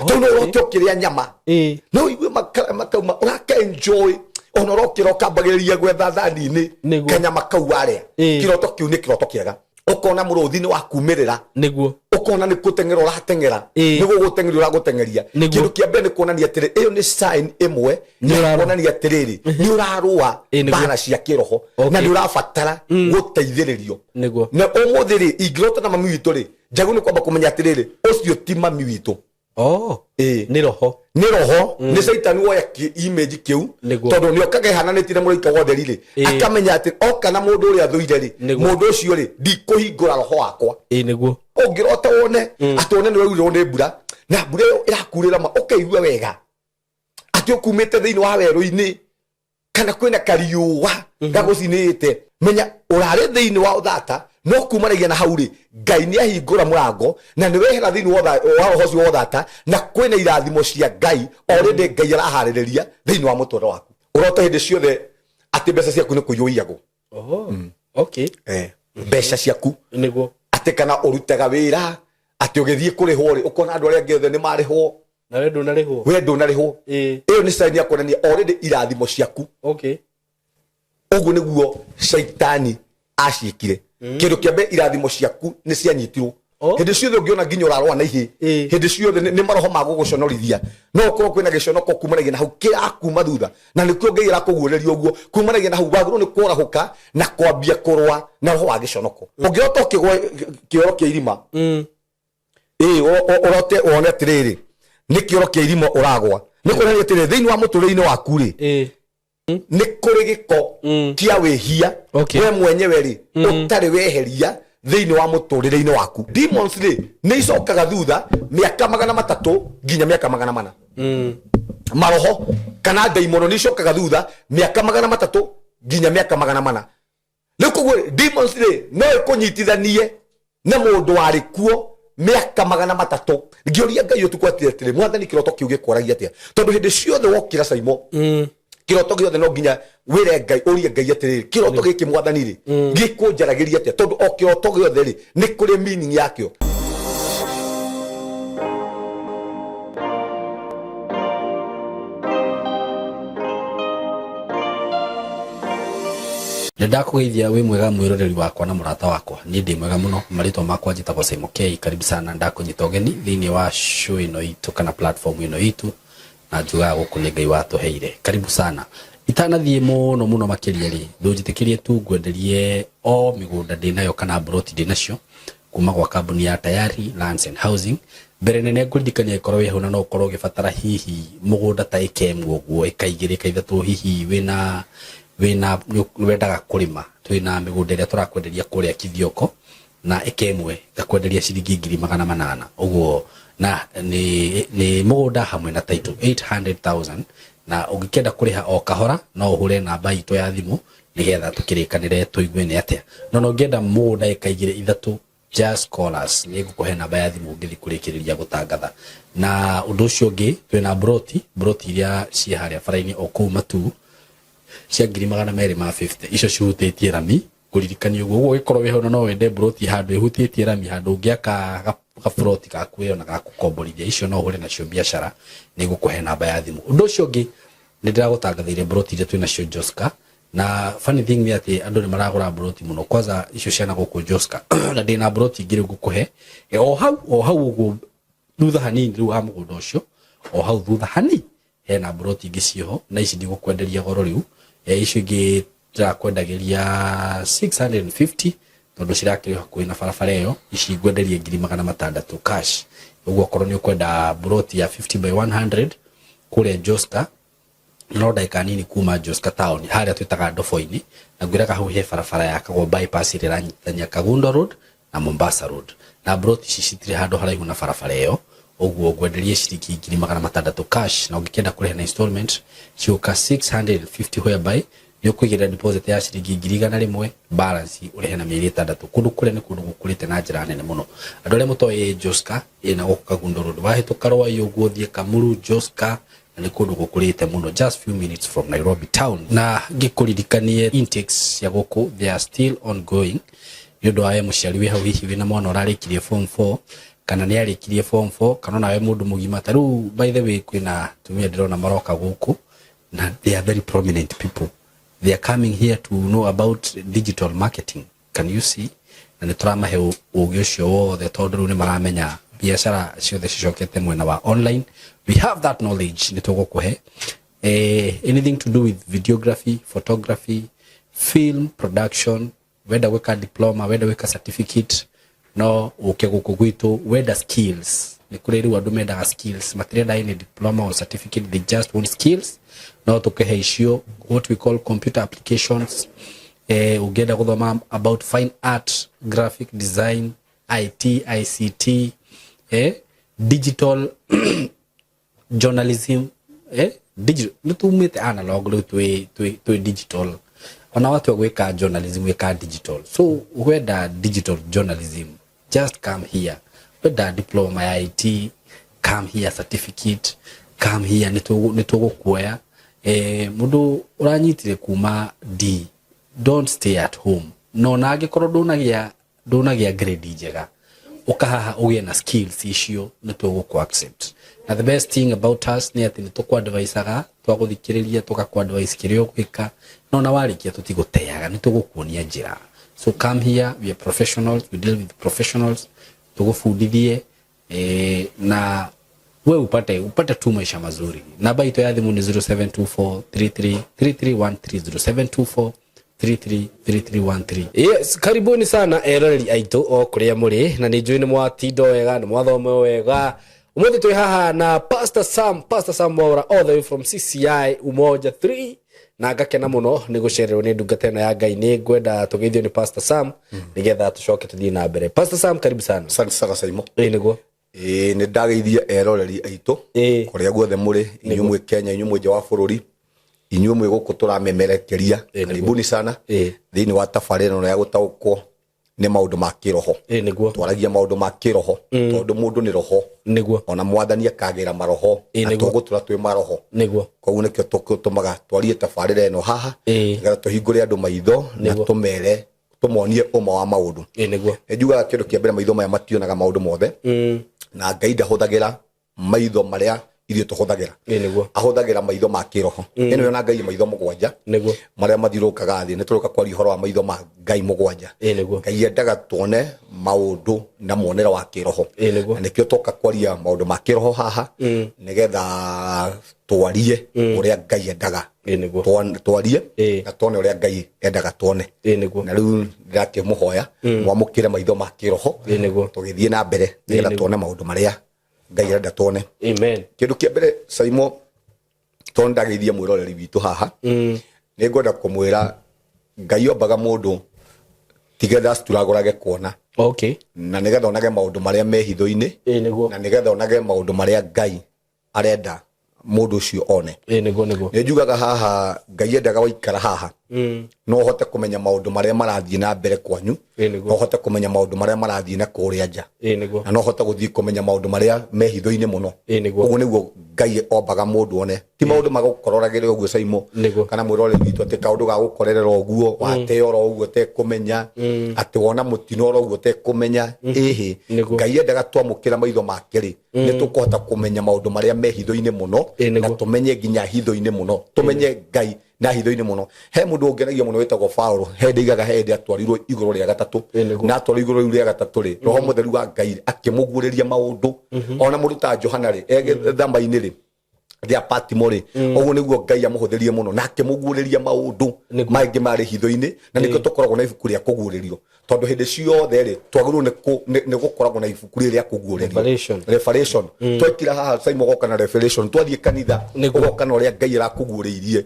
Tono roto kiria nyama. No iwe makauma uraka enjoy. Onoro kiroka bageria gwetha thani ni kanyama kau ware. Kiroto kiu ni kiroto kiega. Ukona muruthi ni wakumirira niguo ukona ni gutengera uratengera niguo gutengera uragutengeria kindu kia mbere ni kuonania atiri iyo ni sign imwe ni kuonania atiriri ni urarua bana cia kiroho na ni urabatara guteithiririo niguo na umuthiri ingirota na mami witu ri njagu ni kwamba kumenya atiriri ucio ti mami witu ni roho ni saitani woya image kiu tondu ni okage hananitire muraika wothe ri akamenya ati oka na mundu uri athuire ri mundu ucio ri ndikuhingura roho wakwa niguo ungirota wone atone ni weurwo ni mbura na mbura irakurira ma ukaigua wega ati ukumite thiini wa weru-ini kana kwina kariuwa gagucinite menya urare thiini wa uthata no kumaragia na hauri Ngai ni ahingura murango na ni wehera thiini wa roho cio uthata na kwina irathimo cia Ngai already Ngai arahaririria thiini wa mutoro waku urota hindi ciothe ati mbeca ciaku ni kuyoiago okay mbeca ciaku niguo ati kana urutaga wira ati ugithie kurihwo ri ukona andu aria ngethe ni marihwo na we ndunarihwo iyo ni sign ya kuonania already irathimo ciaku okay ugu niguo shaitani aciikire kindu kiambe irathimo ciaku ni cianyitirwo hindi ciothe ungiona nginya urarwa na ihi hindi ciothe ni maroho maguguconorithia no ukorwo kwina giconoko kumanagia na hau kirakuma thutha na nikio Ngai arakuguureria uguo kumanagia na hau wagirwo ni kurahuka na kwambia kurwa na roho wa giconoko ungirota ukigwa kioro kia irima urote wone atiriri ni kioro kia irima uragwa ni kuonania atiri thiini wa muturire-ini waku ri ni kuri giko kia wihia we mwenyewe ri utari weheria thiini wa muturire-ini waku demons ri ni icokaga thutha miaka 300 nginya miaka 400 maroho kana daimono ni icokaga thutha miaka 300 nginya miaka 400 likugo demons ri no ikunyitithanie na mundu wari kuo miaka 300 ngioria Ngai utukwatire mwathani kiroto kiuge kwaragia atia tondu hindi ciothe wokira SYMO kiroto giothe no nginya wire Ngai urie Ngai atiriri kiroto giki mwathani ri gikunjaragiria atia tondu o kiroto giothe ri ni kuri meaning yakio Ndakugeithia wi mwega mwiroreri wakwa na murata wakwa ni ndi mwega muno maritwa makwa njitagwo SYMO karibu sana ndakunyita ugeni thiini wa show ino itu kana platform ino itu na njuga gukunia Ngai watuheire karibu sana itanathie muno makiria ri ndunjitikirie tu ngwenderie o migunda ndinayo kana broti ndinacio kuma kwa kambuni ya Tayari Lands and Housing mbere nene ngurindikania ikorwo huna no ukorwo gibatara hihi mugunda ta ikemwe uguo ikaigire kaithatu hihi wina wendaga kurima twina migunda iria turakwenderia kuria Kithioko na ikemwe gakwenderia ciringi 800 uguo na ni mugunda hamwe na title 800,000 na ungikenda kuriha o kahora no uhure namba itu ya thimu nigetha tukirikanire tuigue ni atia no ngenda mugunda ikaigire ithatu just call us ni gukuhe namba ya thimu ngithi kurikiriria gutangatha na undu ucio ungi twina broti iria ci haria faraini o kuma tu cia 250 icio cihutĩtie rami kuririkania uguo gikorwo wihona no wende broti handu ihutĩtie rami handu ngiaka gabroti gakuyo na gakukomborithia icio no hure nacio biashara ni gukuhe namba ya thimu undu ucio ungi ni ndiragutangathire broti iria twina cio Joska na funny thing ni ati andu ni maragura broti muno kwanza icio ciana guku Joska na ndina broti ngiri gukuhe o hau uguo thutha hanini riu ha mugunda ucio o hau thutha hanini hena broti ingi cioho na ici ndigukwenderia goro riu icio ingi ndakwendagiria 650 tondu cirakiri hakuhi na barabara iyo ici ngwenderia 600 cash uguo korwo ni ukwenda broti ya 50 by 100 kuria Joska no daika nini kuma Joska town haria twitaga Ndofo-ini na ngwiraga hau he barabara ya kagwo bypass ire ranyitania Kagundo road na Mombasa road na broti ici citire handu haraihu na barabara iyo uguo ngwenderia ciringi 600 cash na ungikenda kuriha na installment ciuka 650 whereby ni ukuigira deposit ya ciringi 100 balance urihe na mieri 6 kundu kure ni kundu gukurite na njira nene muno andu aria mutoe Joska ina Kagundo road wahituka rwa iyo guthie Kamuru Joska na ni kundu gukurite muno just few minutes from Nairobi town na ngikuririkanie intakes ya guku they are still ongoing yodo aye muciari we hau hihi wina mwana urarikirie form 4 kana nĩ arĩkirie form 4 kana nawe mũndũ mũgima ta rĩu by the way kwĩna tumia ndĩrona maroka gũkũ na they are very prominent people. They are coming here to know about digital marketing. Can you see? Na nĩ tũramahe ũũgĩ ũcio wothe tondũ rĩu nĩ maramenya biacara ciothe cicokete mwena wa online. We have that knowledge. Nĩ tũgũkũhe anything to do with videography, photography, film production, whether weka diploma, whether weka certificate, no ũke gũkũ gwitũ whether skills. Nĩ kũrĩ rĩu andũ mendaga skills, matirenda any diploma or certificate, they just want skills. No tũkĩhe icio what we call computer applications, ungenda gũthoma about fine art, graphic design, IT, ICT, digital journalism, digital nitumite analog rĩu twĩ digital ona watu gwĩka journalism wĩka digital. So whether digital journalism, just come here. Whether diploma ya IT, come here, certificate, come here, nĩtũgũkuoya. Mundu uranyitire kuma D, don't stay at home. No na angĩkorwo ndũnagia grade njega, ukahaha ugie na skills icio nĩtũgũku accept. Na the best thing about us nĩ atĩ nĩtũkwadviceaga, twagũthikĩrĩria tũgakwadvice kĩrĩa ũgwĩka, no na warĩkia tũtigũteaga, nĩtũgũkuonia njĩra. So come here, we are professionals, we deal with professionals, tũgũbundithie na we upate tu maisha mazuri. Namba ito ya thimu ni 0724333313 0724333313. Yes, karibuni sana eroreri aito o kuria muri na ni njui ni mwatindo wega ni mwathome wega. Umuthi twi haha na Pastor Sam Mbara all the way from CCI Umoja 3 na ngakena muno ni gucererwo ni ndungata ĩno ya Ngai. Ni ngwenda tugeithio ni Pastor Sam nigetha tucoke tuthii na mbere. Pastor Sam, karibu sana. Asante sana SYMO. Niguo nĩ ndageithia eroreri aitũ kuria guothe muri, inyuĩ mwĩ Kenya, inyuĩ mwĩ nja wa bũrũri, inyuĩ mwĩ gũkũ tũramemerekeria, karibuni sana thĩinĩ wa tabarĩra ĩno ya gũtaũkwo nĩ maũndũ ma kĩroho. Twaragia maũndũ ma kĩroho tondũ mũndũ nĩ roho, ona Mwathani akagĩra maroho na tũgũtũra twĩ maroho. Koguo nĩkĩo tũtũmaga twarie tabarĩra ĩno haha nĩgetha tũhingũre andũ maitho na tũmere tũmonie ũma wa maũndũ. Njugaga kĩndũ kĩa mbere, maitho maya mationaga maũndũ mothe, na Ngai ndahũthagĩra maitho marĩa irio tũhũthagĩra, ahũthagĩra maitho ma kĩroho. Ĩno yona Ngai maitho mũgwanja marĩa mathiũrũrũkaga thĩ. Nĩtũroka kwaria ũhoro wa maitho ma Ngai mũgwanja. Ngai endaga tuone maũndũ na muonere wa kĩroho, na nĩkĩo tũka kwaria maũndũ ma kĩroho haha nĩgetha twarie ũrĩa Ngai endaga twarie na tuone ũrĩa Ngai endaga tuone. Na rĩu ndĩrakĩmũhoya mwamũkĩre maitho ma kĩroho tũgĩthiĩ na mbere nĩgetha tuone maũndũ marĩa Ngai arenda tuone. Amen. Kĩndũ kĩa mbere SYMO, tondũ ndageithia mwĩroreri witũ haha, nĩ ngwenda kũmwĩra Ngai ombaga mũndũ tigetha cituragũrage kuona, na nĩgetha onage maũndũ marĩa me hitho-inĩ, na nĩgetha onage maũndũ marĩa Ngai arenda mũndũ ũcio one. Nĩ njugaga haha Ngai endaga waikara haha no hote kũmenya maũndũ marĩa marathiĩ na mbere kwanyu, no hote kũmenya maũndũ marĩa marathiĩ na kũrĩa nja, na no hote gũthiĩ kũmenya maũndũ marĩa me hitho-inĩ mũno. Ũguo nĩguo Ngai ombaga mũndũ one, ti maũndũ magũkororagĩre ũguo SYMO kana mwĩroreri witũ atĩ kaũndũ ga gũkorerera ũguo wateo oro ũguo tekũmenya, atĩ wona mũtino oro ũguo tekũmenya. Ngai endaga twamũkĩra maitho make-rĩ nĩ tũkũhota kũmenya maũndũ marĩa me hitho-inĩ mũno, na tũmenye nginya hitho-inĩ mũno, tũmenye Ngai na hitho-inĩ mũno. He mũndũ ũngenagia mũno wĩtagwo Paulo, hendigaga hendi atwarirwo igũrũ rĩa gatatũ, na atwarirwo igũrũ rĩa gatatũ-rĩ Roho Mũtheru wa Ngai akĩmũguũrĩria maũndũ. Ona mũndũ ta Johana-rĩ thamba-inĩ-rĩ rĩa Patimo-rĩ, ũguo nĩguo Ngai amũhũthĩrie mũno na akĩmũguũrĩria maũndũ maingĩ marĩ hitho-inĩ, na nĩkĩo tũkoragwo na ibuku rĩa kũguũrĩrio, tondũ hĩndĩ ciothe-rĩ twagĩrĩirwo nĩ gũkoragwo na ibuku rĩrĩa kũguũrĩrio, revelation. Twekira haha SYMO goka na revelation, twathiĩ kanitha ũgoka na ũrĩa Ngai arakũguũrĩirie.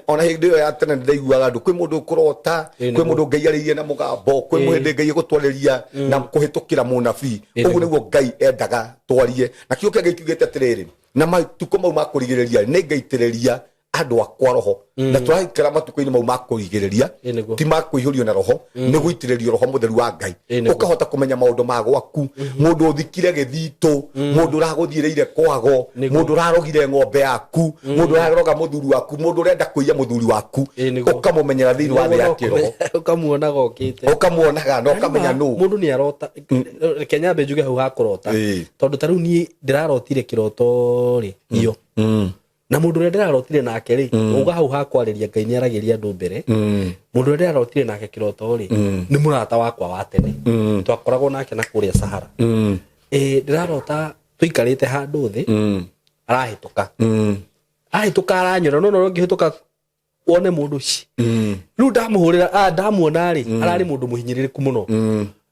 Ona hĩndĩ ĩyo ya tene ndaiguaga andũ, kwĩ mũndũ ũkũrota, kwĩ mũndũ Ngai arĩirie na mũgambo, kwĩ mũhĩndĩ Ngai gũtwarĩria na kũhĩtũkĩra mũnabii. Ũguo nĩguo Ngai endaga twarie, na kĩo kĩngĩ kiugĩte atĩrĩrĩ, na matukũ mau ma kũrigĩrĩria nĩ ngaitĩrĩria andå akwa roho na turaikara matuko-inä mau makũigĩrĩria ti makũihũrio na roho nĩ gũitĩrĩrio roho mũtheru wa Ngai ũkahota kũmenya maũndũ ma gwaku mũndũ ũthikire gĩthitũ mũndũ ũragũthiĩrĩire kwago mũndũ ũrarogire ng'ombe yaku mũndũ ũraroga mũthuri waku mũndũ ũrenda kũiya mũthuri waku ũkamũmenyera thĩinĩ wa thĩ ya kĩroho ũkamuonaga okĩte ũkamuonaga na ũkamenya nũ mũndũ nĩ arota Kenya mbe njuge hau hakũrota tondũ ta rĩu niĩ ndĩrarotire kĩroto rĩ iyo na mũndũ ũrĩa ndĩrarotire nake rĩ uga hau hakwarĩria Ngai nĩ aragĩria andũ mbere mũndũ ũrĩa ndĩrarotire nake kĩroto rĩ nĩ mũrata wakwa wa tene twakoragwo nake na kũrĩa Sahara ndĩrarota tũikarĩte handũ thĩ arahĩtũka aranyona no ngĩhĩtũka wone mũndũ ũci rĩu ndamũhũrĩra ndamuona rĩ ararĩ mũndũ mũhinyĩrĩrĩku mũno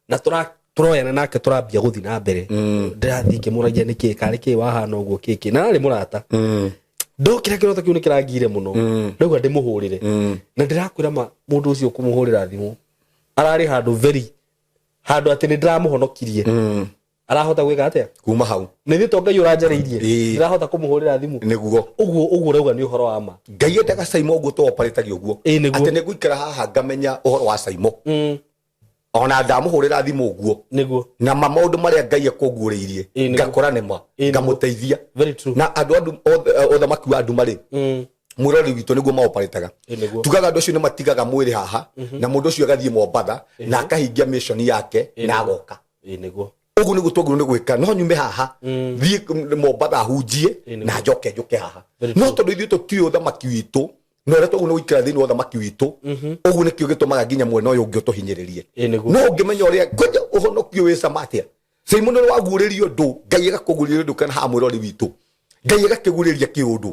na turoyana nake turambia guthi na mbere ndĩrathiĩ ngĩmũragia nĩkĩ karĩ kĩ wahana ũguo kĩkĩ na arĩ mũrata ndokĩra kĩroto kĩu nĩ kĩrangire mũno ndauga ndĩmũhũrĩre na ndĩrakwĩra mũndũ ũcio kũmũhũrĩra thimũ ararĩ handũ atĩ nĩ ndĩramũhonokirie arahota gwĩka atĩa kuma hau nĩ thĩ to Ngai ũranjarĩirie ndĩrahota kũmũhũrĩra thimũ nĩguo ũguo rauga nĩ ũhoro wa ma Ngai endaga SYMO ũguo to operate ũguo atĩ nĩ ngũikara haha ngamenya ũhoro wa SYMO ona ndamuhurira thimu guo niguo na maundu maria Ngai akũguũrĩirie ngakora nĩma ngamuteithia na andu othamaki wa andu mari mwirori witũ nĩguo maoparetaga tugaga andu acio nĩ matigaga mwĩrĩ haha na mũndũ ũcio agathie Mombatha na akahingia mission yake na agoka niguo ũguo nĩguo twagĩrĩirwo nĩ gwĩka no nyume haha thiĩ Mombatha hunjie na njoke haha no tondũ ithuĩ tũtiũĩ ũthamaki witũ no reto uno wikira thini wa thamaki witũ ũguo nĩkĩo gĩtũmaga nginya mwena ũyũ ũngĩ ũtũhinyĩrĩrie no ũngĩmenya ũrĩa ngoja ũhonokio wĩ Samatia SYMO nĩ waguũrĩrio ndũ Ngai agakũguũrĩria ndũ kana ha mwĩrori witũ Ngai agakĩguũrĩria kĩũndũ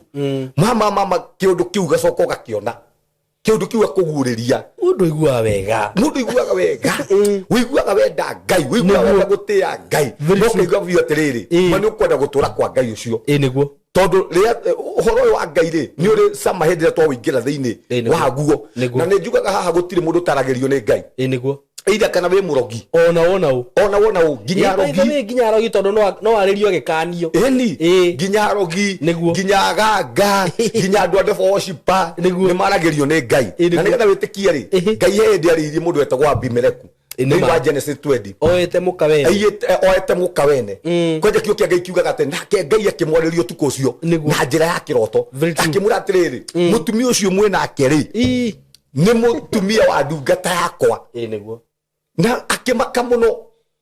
mama kĩũndũ kĩu gacoka ũgakĩona kĩũndũ kĩu akũguũrĩria mũndũ iguaga wega wĩiguaga wenda Ngai wĩiguaga wenda gũtĩa Ngai no kĩigua biũ atĩrĩrĩ ma nĩ ũkwenda gũtũra kwa Ngai ũcio nĩguo tondu ũhoro ũyũ wa Ngai rĩ nĩ ũrĩ sama hĩndĩ ĩrĩa twawĩingĩra thĩinĩ wa guo na nĩ njugaga haha gũtirĩ mũndũ ũtaragĩrio nĩ Ngai nĩguo ĩida kana wĩ mũrogi ona wona nginya arogi tondu no arĩrio gĩkanio nginya arogi nginya aganga nginya andũ a devil worshiper nĩ maragĩrio nĩ Ngai na nĩgetha wĩtĩkie rĩ Ngai hĩndĩ arĩirie mũndũ etagwo Abimeleku nĩ wa Genesis 20 oete mũka wene kwenja kĩo kĩa Ngai kiugaga atĩ nake Ngai akĩmwarĩria ũtukũ ũcio na njĩra ya kĩroto akĩmwĩra atĩrĩrĩ mũtumia ũcio mwĩ nake rĩ nĩ mũtumia wa ndungata yakwa na akĩmaka mũno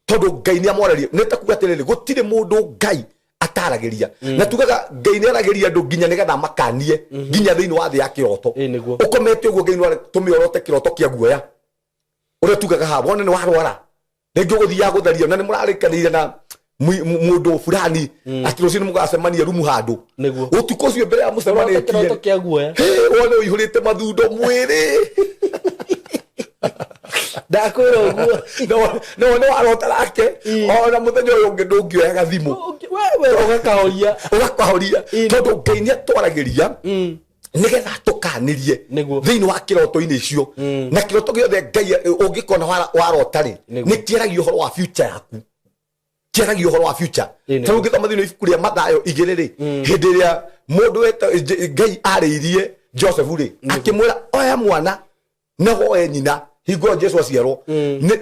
tondũ Ngai nĩ amwarĩria nĩ ta kuuga atĩrĩrĩ gũtirĩ mũndũ Ngai ataragĩria na tugaga Ngai nĩ aragĩria andũ nginya nĩgetha makanie nginya thĩinĩ wa thĩ ya kĩroto ũkomete ũguo Ngai nĩ tũmĩorote kĩroto kĩa guoya ũrĩa tugaga ha wone nĩ warwara rĩngĩ ũgũthiaga gũtharia na nĩ mũrarĩkanĩire na mũndũ fulani atĩ rũciũ nĩ mũgacemania rumu handũ ũtukũ ũcio mbere ya mũcemanĩtie wone ũihũrĩte mathundo mwĩrĩ ndakwĩra ũguo no nĩ warota nake ona mũthenya ũyũ ũngĩ ndũngĩoyaga thimũ ũgakahoria tondũ Ngai nĩ atwaragĩria nĩgetha tũkanĩrie thĩinĩ wa kĩroto-inĩ icio na kĩroto gĩothe Ngai ũngĩkona warota rĩ nĩ kĩeragia ũhoro wa future yaku kĩeragia ũhoro wa future ta ũngĩthoma thĩinĩ wa ibuku rĩa Mathayo 2 rĩ hĩndĩ ĩrĩa mũndũ Ngai arĩirie Joseph rĩ akĩmwĩra oya mwana na woe nyina hingo Jesu aciarwo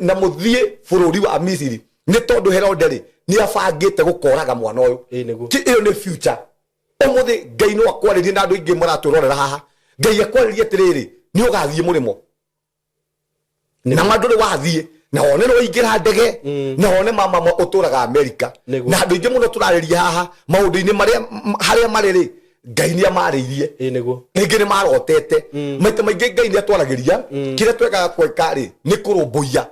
na mũthiĩ bũrũri wa Misiri nĩ tondũ Herode rĩ nĩ abangĩte gũkoraga mwana ũyũ ĩyo nĩ future ũmũthĩ Ngai no akwarĩrie na andũ aingĩ maratũrorera haha Ngai akwarĩrie atĩrĩrĩ nĩ ũgathiĩ mũrĩmo na mandũrĩ wathiĩ na wone no ingĩra ndege na wone mama ũtũraga Amerika na andũ aingĩ mũno tũrarĩria haha maũndũ-inĩ harĩa marĩ rĩ Ngai nĩ amarĩirie rĩngĩ nĩ marotete maita maingĩ Ngai nĩ atwaragĩria kĩrĩa twekaga gwĩka rĩ nĩ kũrũmbũiya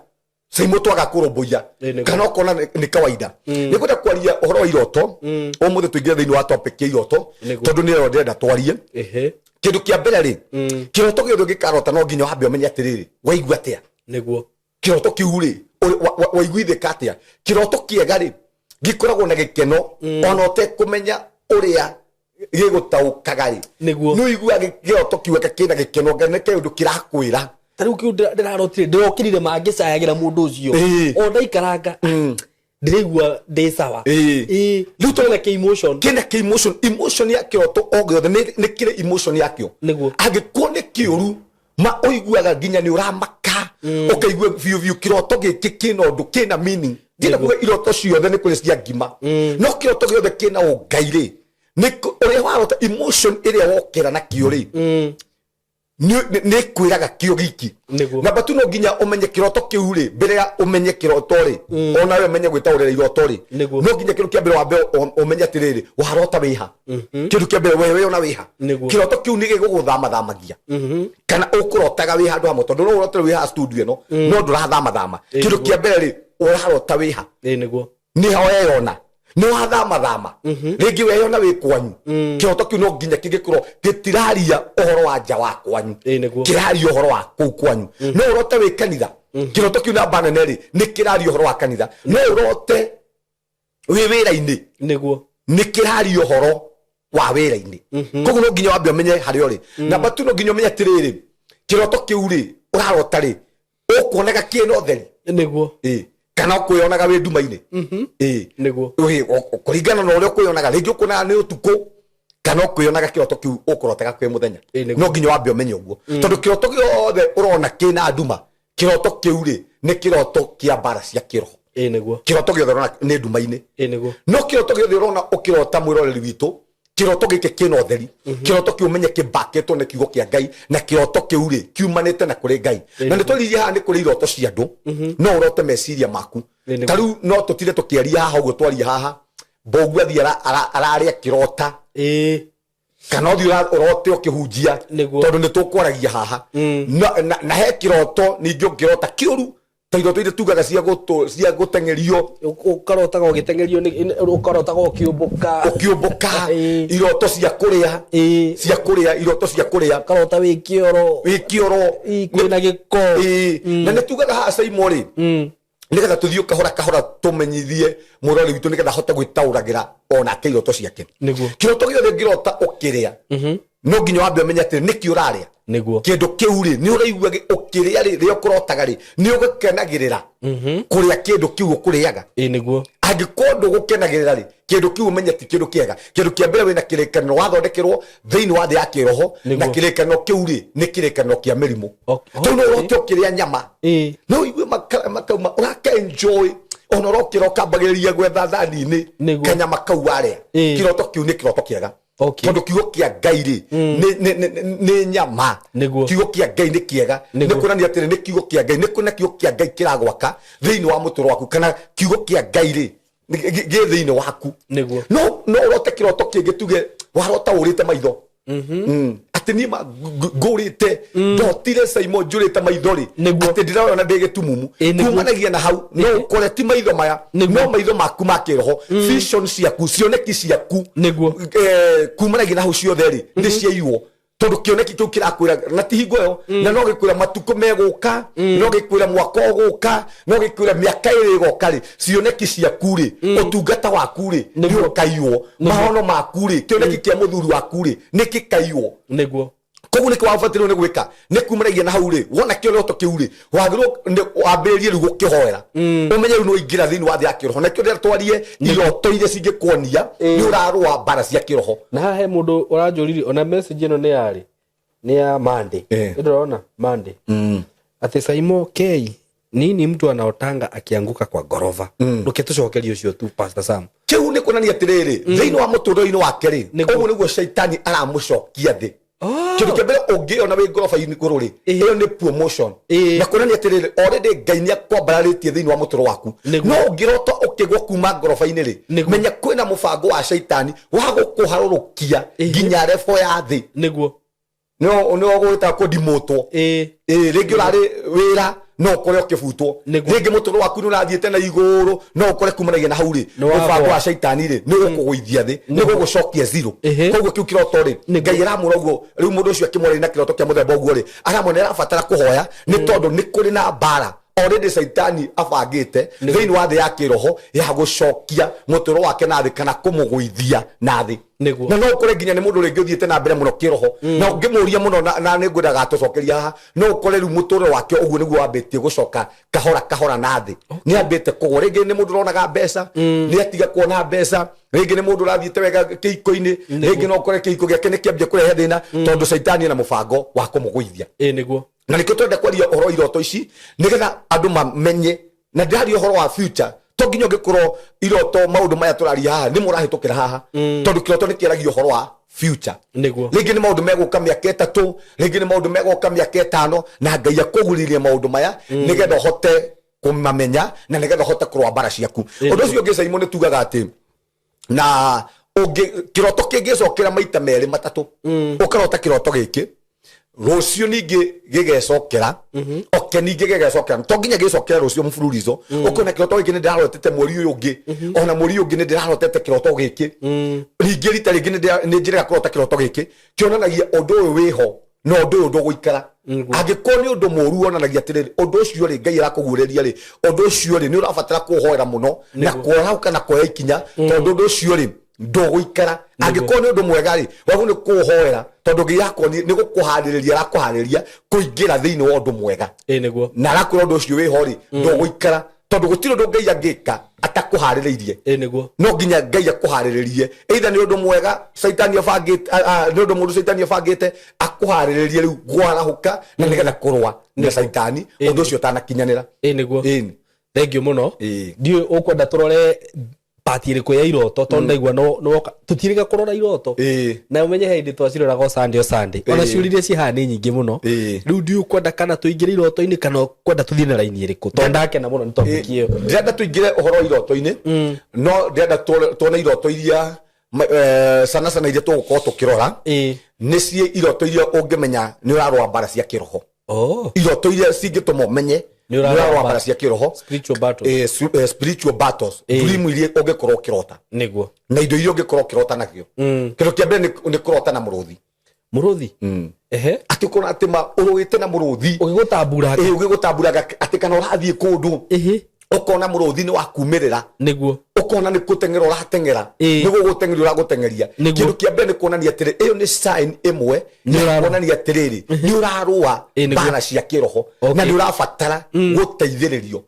SYMO twaga kũrũmbũiya kana ũkona nĩ kawaida nĩ kwenda kwaria ũhoro wa iroto ũmũthĩ tũingĩre thĩinĩ wa topic ya iroto tondũ nĩ yo ndĩrenda twarie kĩndũ kĩa mbere rĩ kĩroto gĩothe gĩkarota no nginya wambe ũmenye atĩrĩrĩ waigua atĩa kĩroto kĩu rĩ waiguithĩka atĩa kĩroto kĩega rĩ gĩkoragwo na gĩkeno ona ũtekũmenya ũrĩa gĩgũtaũkaga rĩ nĩ ũiguaga kĩroto kiuga kĩna gĩkeno nĩ kĩũndũ kĩrakwĩra ta rĩu kĩu ndĩrarotire ndĩrokĩrire mangĩcayagĩra mũndũ ũcio o ndaikaranga ndirigua ndi sawa riu tona ke emotion emotion ya kiroto ogothe ni kire emotion yakio angikuo ni kiuru ma oiguaga nginya ni uramaka ukaigua biu kiroto giki kina undu kina meaning ngira kuga iroto ciothe ni kuri cia ngima no kiroto giothe kina ungaire ni uria warota emotion iria wokera na kiuri ni kwiraga kio giki na batu no nginya umenye kiroto kiu ri mbere ya umenye kiroto ri ona we umenye gwitaurira iroto ri no nginya kiru kia mbere wa mbere umenye atiriri warota wiha kiru kia mbere we ona wiha kiroto kiu ni giguguthamathamagia kana ukurotaga wi handu hamwe tondu no urotire wiha studio no no ndurathamathama kiru kia mbere ri urarota wiha niguo ni hoyona no athamathama ringi weyona wi kwanyu kiroto kiu no nginya kigikorwo gitiraria uhoro wa nja wa kwanyu kiraria uhoro wa kuu kwanyu no urote wi kanitha kiroto kiu na banene ri ni kiraria uhoro wa kanitha no urote wi wira-ini niguo ni kiraria uhoro wa wira-ini koguo no nginya wambe umenye hari uri na batu no nginya umenye atiriri kiroto kiu ri urarota ri ukuonaga kina utheri niguo kana kuyonaga wi nduma-ini niguo kuringana na uria kuyonaga ringi ukuna ni utuku kana kuyonaga kiroto kiu ukurotaga kwi muthenya no nginya wambe umenye uguo tondu kiroto giothe urona kina nduma kiroto kiu ri ni kiroto kia mbara cia kiroho niguo kiroto giothe urona ni nduma-ini niguo no kiroto giothe urona ukirota mwiroreri witu kiroto giki kina utheri kiroto kiu umenye kibaketwo ni kiugo kia Ngai na kiroto kiu ri kiumanite na kuri Ngai na ni twaririe haha ni kuri iroto cia andu no urote meciria maku tariu no tutire tukiaria haha uguo twaria haha mbogu athi araria kirota kana uthi urote ukihunjia tondu ni tukwaragia haha na he kiroto ningi ukirota kiuru ta iroto ire tugaga cia gutengerio ukarotaga ugitengerio ukarotaga ukiumbuka iroto cia kuria iroto cia kuria karota wi kioro kwina giko na ni tugaga ha SYMO ri nigetha tuthio kahora tumenyithie murori witu nigetha hote gwitauragira ona ke iroto ciake kiroto giothe ngirota ukiria no nginya wambe umenye ati niki uraria kindu kiu ri ni uraigua ukiria ri rio kurotaga ri ni ugukenagirira kuria kindu kiu ukuriaga niguo angikondo gukenagirira ri kindu kiu umenye ti kindu kiega kindu kia mbere wina kirekano wathondekerwo thiini wa thi ya kiroho na kirekano kiu ri ni kirekano kia mirimu tondu urote ukiria nyama no igue makauma uraka enjoy ona urokira ukambagiriria gwetha thani-ini kanyama kau aria kiroto kiu ni kiroto kiega tondu kiugo kia Ngai ri ni nyama kiugo kia Ngai ni kiega ni kuonania atiri ni kiugo kia Ngai ni kuona kiugo kia Ngai kiragwaka thiini wa muturo waku kana kiugo kia Ngai ri gi thiini waku no urote kiroto kingi tuge warota urite maitho ati ni ngurite ndotire SYMO njurite maitho ri ati ndirona ndigitumumu kumanagia na hau no ukore ti maitho maya no maitho maku ma kiroho vision ciaku cioneki ciaku kumanagia na hau ciothe ri ni ciaiywo tondu kioneki kiu kirakwira na ti hingo yo na no gikwira matuko meguka no gikwira mwaka uguka no gikwira miaka iri igoka ri cioneki ciaku ri utungata waku ri ni ukaiyo mahono maku ri kioneki kia muthuri waku ri ni kikaiyo niguo koguo niki wabatirwo ni gwika ni kumanagia na hau ri wona kiroto kiu ri wagirwo wambirie ri gukihoera umenye ri no ingira thiini wa thi ya kiroho na kio twarie iroto iria cingikuonia ni urarwa mbara cia kiroho na he mundu uranjuriri ona message ino ni ya Monday ndorona Monday ati SYMO K nini mtu anaotanga akianguka kwa gorova nduketucokeria ucio tu Pastor Sam kiu ni kuonania atiriri thiini wa muturo-ini wake ri uguo niguo shaitani aramucokia thi kindu kia mbere ungiona wi ngoroba-ini iguru ri iyo ni promotion na kuonania atiriri already Ngai ni akwambararitie thiini wa muturo waku no ungirota ukigwa kuma ngoroba-ini ri menya kwina mubango wa shaitani wa gukuharurukia nginya refo ya thi niguo no gwita kudimotwo ringi urari wira no ukore ukibutwo ringi muturo waku ni urathiete na iguru no ukore kumanagia na hau ri mubango wa shaitani ri ni gukugwithia thi ni gugucokia zero koguo kiu kiroto ri Ngai aramura uguo riu mundu ucio akimwora na kiroto kia muthemba uguo ri aramwona arabatara kuhoya ni tondu ni kuri na mbara already saitani abangite thiini wa thi ya kiroho ya gucokia muturo wake na thi kana kumugwithia na thi na no kore nginya ni mundu ringi uthiete na mbere muno kiroho na ungimuria muno na ni ngwenda gatucokeria haha no kore ru muturo wake uguo niguo ambitie gucoka kahora na thi ni ambite kugwo ringi ni mundu ronaga mbeca ni atiga kuona mbeca ringi ni mundu rathiete wega kiiko-ini ringi no kore kiiko giake ni kiambia kurehe thina tondu saitani na mubango wa kumugwithia niguo na nikio twende kwaria uhoro iroto ici nigetha andu mamenye na ndari uhoro wa future to nginya ngikorwo iroto maundu maya turaria haha ni murahitukira haha tondu kiroto ni kiaragio uhoro wa future niguo ringi ni maundu meguka miaka 3 ringi ni maundu meguka miaka 5 na Ngai akuguririe maundu maya nigetha hote kumamenya na nigetha hote kurwa mbara ciaku undu ucio ngi SYMO ni tugaga ati na kiroto kingicokera maita meri matatu ukarota kiroto giki rucio ningi gigecokera ningi gigecokera to nginya gicokera rucio mfululizo ukona kiroto giki ni ndirarotete mweri uyu ungi ona mweri ungi ni ndirarotete kiroto giki ningi rita ringi ni njira kurota kiroto giki kionanagia undu uyu wiho no undu uyu nduguikara angikoo ni undu moru onanagia atiriri undu ucio ri Ngai arakugureria ri undu ucio ri ni urabatara kuhoera muno na kuorauka na kuoya ikinya tondu undu ucio ri nduguikara angikoo ni undu mwega ri wagu ni kuhoera tondu Ngai yako ni gukuhaririria arakuhariria kuingira thiini wa undu mwega niguo na arakwira undu ucio wiho ri nduguikara tondu gutiri undu Ngai angika atakuhariririe niguo no nginya Ngai akuhariririe either ni undu mwega saitani abangite ni undu mundu saitani abangite akuhariririe riu gwarahuka na nigetha kurwa ni saitani undu ucio tanakinyanira niguo thank you muno ndiu ukwenda turore pati iriku ya iroto tondu ndaigua no tutiriga kurora iroto na umenye hindi twaciroraga Sunday ona ciuririe cihani nyingi muno riu ndiu kwenda kana tuingire iroto-ini kana kwenda tuthie na raini iriku tondu ndakena muno ni topic iyo ndirenda tuingire uhoro iroto-ini no ndirenda tuone iroto iria sana iria tugukorwo tukirora ni cie iroto iria ungimenya ni urarwa mbara cia kiroho iroto iria cingituma umenye ni urarwa mbara cia kiroho spiritual battles dream iria ungikorwo ukirota niguo na indo iria ungikorwo ukirota nakio kindu kia mbere ni kurota na muruthi ati ukona ati urugite na muruthi ugigutamburaga ati kana urathie kundu ukona muruthi ni wakumirira niguo ukona ni gutengera uratengera niguo gutengeri uragutengeria kindu kia mbere ni kuonania atiri iyo ni sign imwe ni kuonania atiriri ni urarua mbara cia kiroho na ni urabatara guteithiririo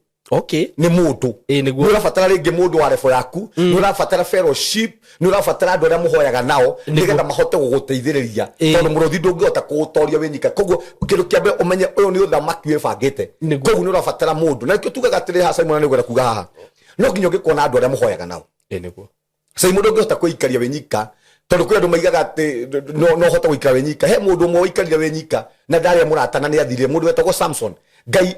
ni mundu ni urabatara ringi mundu wa level yaku ni urabatara fellowship ni urabatara andu aria muhoyaga nao nigetha mahote guguteithiriria tondu muruthi ndungihota kugutoria winyika koguo kindu kia mbere umenye uyu ni uthamaki wibangite koguo ni urabatara mundu na nikio tugaga atiri ha SYMO ni gwenda kuga haha no nginya ngikona andu aria muhoyaga nao niguo SYMO ndungihota kuikaria winyika tondu kuri andu maigaga ati no hota guikara winyika he mundu umwe uikarire winyika na ndari muratana ni athire mundu wetagwo Samson Ngai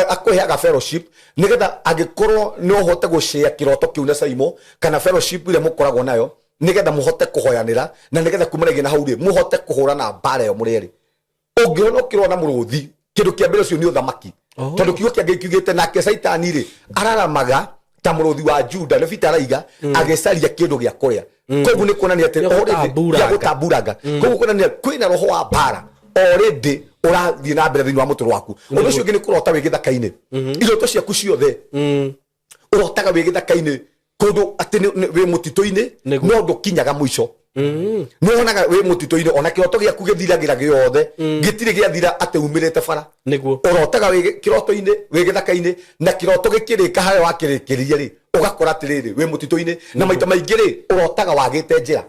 akuheaga fellowship nigetha angikorwo no hote gushare kiroto kiu na SYMO kana fellowship ile mukoragwo nayo nigetha muhote kuhoyanira na nigetha kumaragia na hauri muhote kuhurana mbara yo mureri ungiona ukirwo na muruthi kindu kia mbere cio ni uthamaki tondu kiugo kia Ngai kiugite nake saitani ri araramaga ta muruthi wa Juda ni vita raiga agecaria kindu gia kuria koguo ni kuonania ati ya gutamburanga koguo kuonania kwina roho wa mbara already urathie na mbere thiini wa muturo waku undu ucio ngi ni kurota wi githaka-ini iroto ciaku ciothe urotaga wi githaka-ini kundu ati wi mutito-ini no ndukinyaga mwico no onaga wi mutito-ini ona kiroto giaku githiragira giothe gitiri giathira ati umirite bara niguo urotaga wi kiroto-ini wi githaka-ini na kiroto gikirika haria wakirikirie ri ugakora atiriri wi mutito-ini na maita maingi ri urotaga wagite njira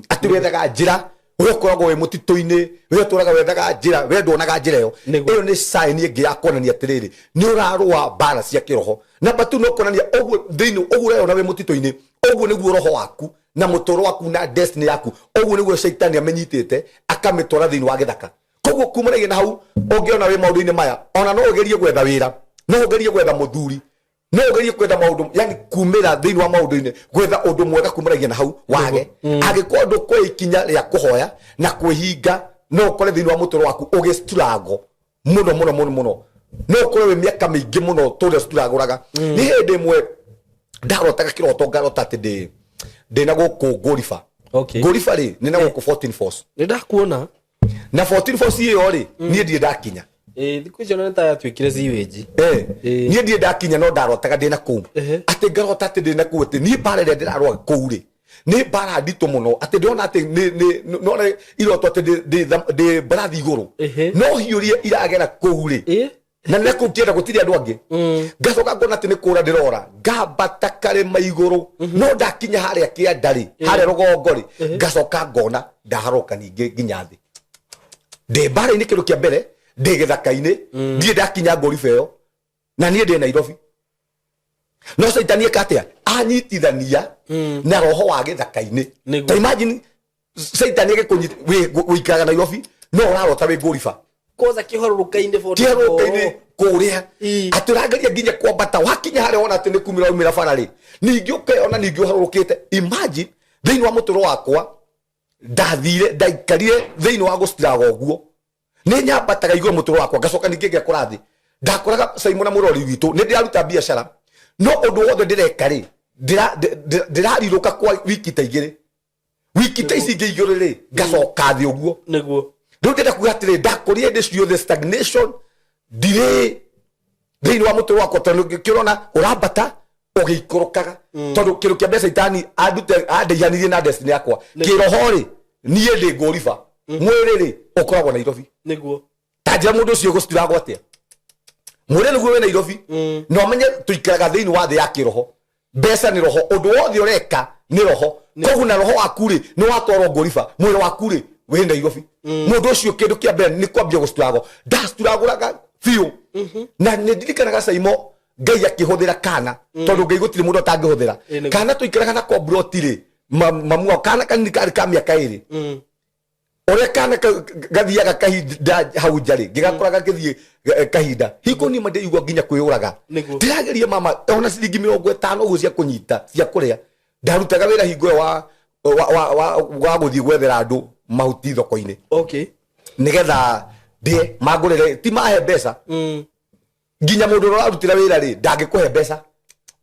ati wethaga njira urekoragwo wi mutito-ini weturaga wethaga njira wendonaga njira iyo ni sign ingi ya kuonania atiriri ni urarua mbara cia kiroho na batu no kuonania oguo thiini oguo ureyona wi mutito-ini oguo niguo roho waku na mutoro waku na destiny yaku oguo niguo saitani amenyitite akamitwara thiini wa githaka koguo kumanagia na hau ungiona wi maundu-ini maya ona no ugerie gwetha wira no ugerie gwetha muthuri no ugerie kwenda maundu yani kumira thiini wa maundu-ini gwetha undu mwega kumaragia na hau wage agikorwo ndu kwa ikinya ria kuhoya na kwihinga no ukore thiini wa mutoro waku ugisturago muno no ukore wi miaka mingi muno turia sturaguraga ni hindi imwe ndarotaga kiroto ngarota ati ndina guku ngorifa ri ni na guku 14 force ni ndakuona na 14 force iyo ri ni ndie ndakinya thiku icio nĩ ta yatuĩkire siweji niĩ ndiĩ ndakinya no ndarotaga ndĩ na kũu atĩ ngarota atĩ ndĩ na kũu atĩ niĩ mbara ĩrĩa ndĩrarũa kũu rĩ nĩ mbara nditũ mũno atĩ ndĩrona atĩ nĩ iroto atĩ ndĩ mbarathi igũrũ no hiũria iragera kũu rĩ na nĩ kũu kĩenda gũtirĩ andũ angĩ ngacoka ngona atĩ nĩ kũra ndĩrora ngambata karĩma igũrũ no ndakinya harĩa kĩanda rĩ harĩa rũgongo rĩ ngacoka ngona ndaharũka ningĩ nginya thĩ ndĩ mbara-inĩ kĩndũ kĩa mbere ndĩ gĩthaka-inĩ ndiĩ ndakinya ngoriba ĩyo na niĩ ndĩ Nairobi no caitani eka atĩa anyitithania na roho wa gĩthaka-inĩ ta imagine caitani wĩikaraga Nairobi no ũrarota wĩ ngoriba koza kĩhorũrũka-inĩ kũrĩa atĩ ũrangeria nginya kwambata wakinya harĩa wona atĩ nĩ kumĩra umĩra bara rĩ ningĩ ũkeona ningĩ ũharũrũkĩte imagine thĩinĩ wa mũtũro wakwa ndaikarire thĩinĩ wa gũcitiraga ũguo nĩ nyambataga igũrũ mũtũro wakwa ngacoka ningĩ ngekora thĩ ndakoraga SYMO na mũrori witũ nĩ ndĩraruta biacara no ũndũ wothe ndĩreka rĩ ndĩrarirũka kwa wiki ta igĩrĩ wiki ta ici ingĩ igĩrĩ rĩ ngacoka thĩ ũguo nĩguo rĩu ndĩrenda kuga atĩrĩ ndakorire hĩndĩ ciothe stagnation ndirĩ thĩinĩ wa mũtũro wakwa tondũ ngĩkĩrona ũrambata ũgĩikũrũkaga tondũ kĩndũ kĩa mbeca itani andeihanirie na destiny yakwa kĩroho rĩ niĩ ndĩ ngũriba mwĩrĩ rĩ ũkoragwo Nairobi nĩguo ta njĩra mũndũ ũcio gũcitiragwo atĩa mwĩrĩ nĩguo wĩ Nairobi no menye tũikaraga thĩinĩ wa thĩ ya kĩroho mbeca nĩ roho ũndũ wothe ũreka nĩ roho koguo na roho waku rĩ nĩ watwarwo ngũriba mwĩrĩ waku rĩ wĩ Nairobi mũndũ ũcio kĩndũ kĩa mbere nĩ kwambia gũcitiragwo ndacitiragũraga biũ na nĩ ndirikanaga SYMO Ngai akĩhũthĩra kana tondũ Ngai gũtirĩ mũndũ atangĩhũthĩra kana tũikaraga na kombroti rĩ mamu ao kana kanini karĩ ka mĩaka ĩrĩ ũrĩa kana gathiaga kahinda hau nja rĩ ngĩgakora gagĩthiĩ kahinda hingo nĩ ndĩigua nginya kwĩyũraga ndĩrageria mama ona ciringi 50 ũguo cia kũnyita cia kũrĩa ndarutaga wĩra hingo ĩyo wa gũthiĩ gwethera andũ mahuti thoko-inĩ nĩgetha ndĩe mangũrĩre ti mahe mbeca nginya mũndũ ũrarutĩra wĩra rĩ ndangĩkũhe mbeca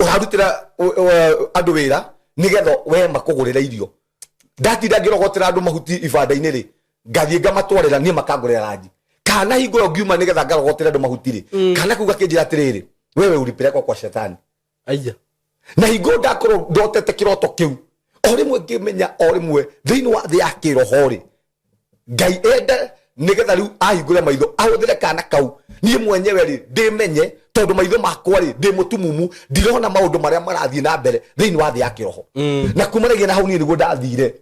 ũrarutĩra andũ wĩra nĩgetha we makũgũrĩra irio ndatinda ngĩrogotera andũ mahuti ibanda-inĩ rĩ ngathiĩ ngamatwarĩra niĩ makangũrĩra ranji kana hingo ĩyo ngiuma nĩgetha ngarogotera andũ mahuti rĩ kana kuga kĩnjĩra atĩrĩrĩ wewe ulipelekwa kwa shetani aija na hingo ndakorwo ndotete kĩroto kĩu o rĩmwe ngĩmenya o rĩmwe thĩinĩ wa thĩ ya kĩroho rĩ Ngai enda nĩgetha rĩu ahingũre maitho ahũthĩre kana kau niĩ mwenyewe rĩ ndĩmenye tondũ maitho makwa rĩ ndĩ mũtumumu ndirona maũndũ marĩa marathiĩ na mbere thĩinĩ wa thĩ ya kĩroho na kumanagia na hau niĩ nĩguo ndathire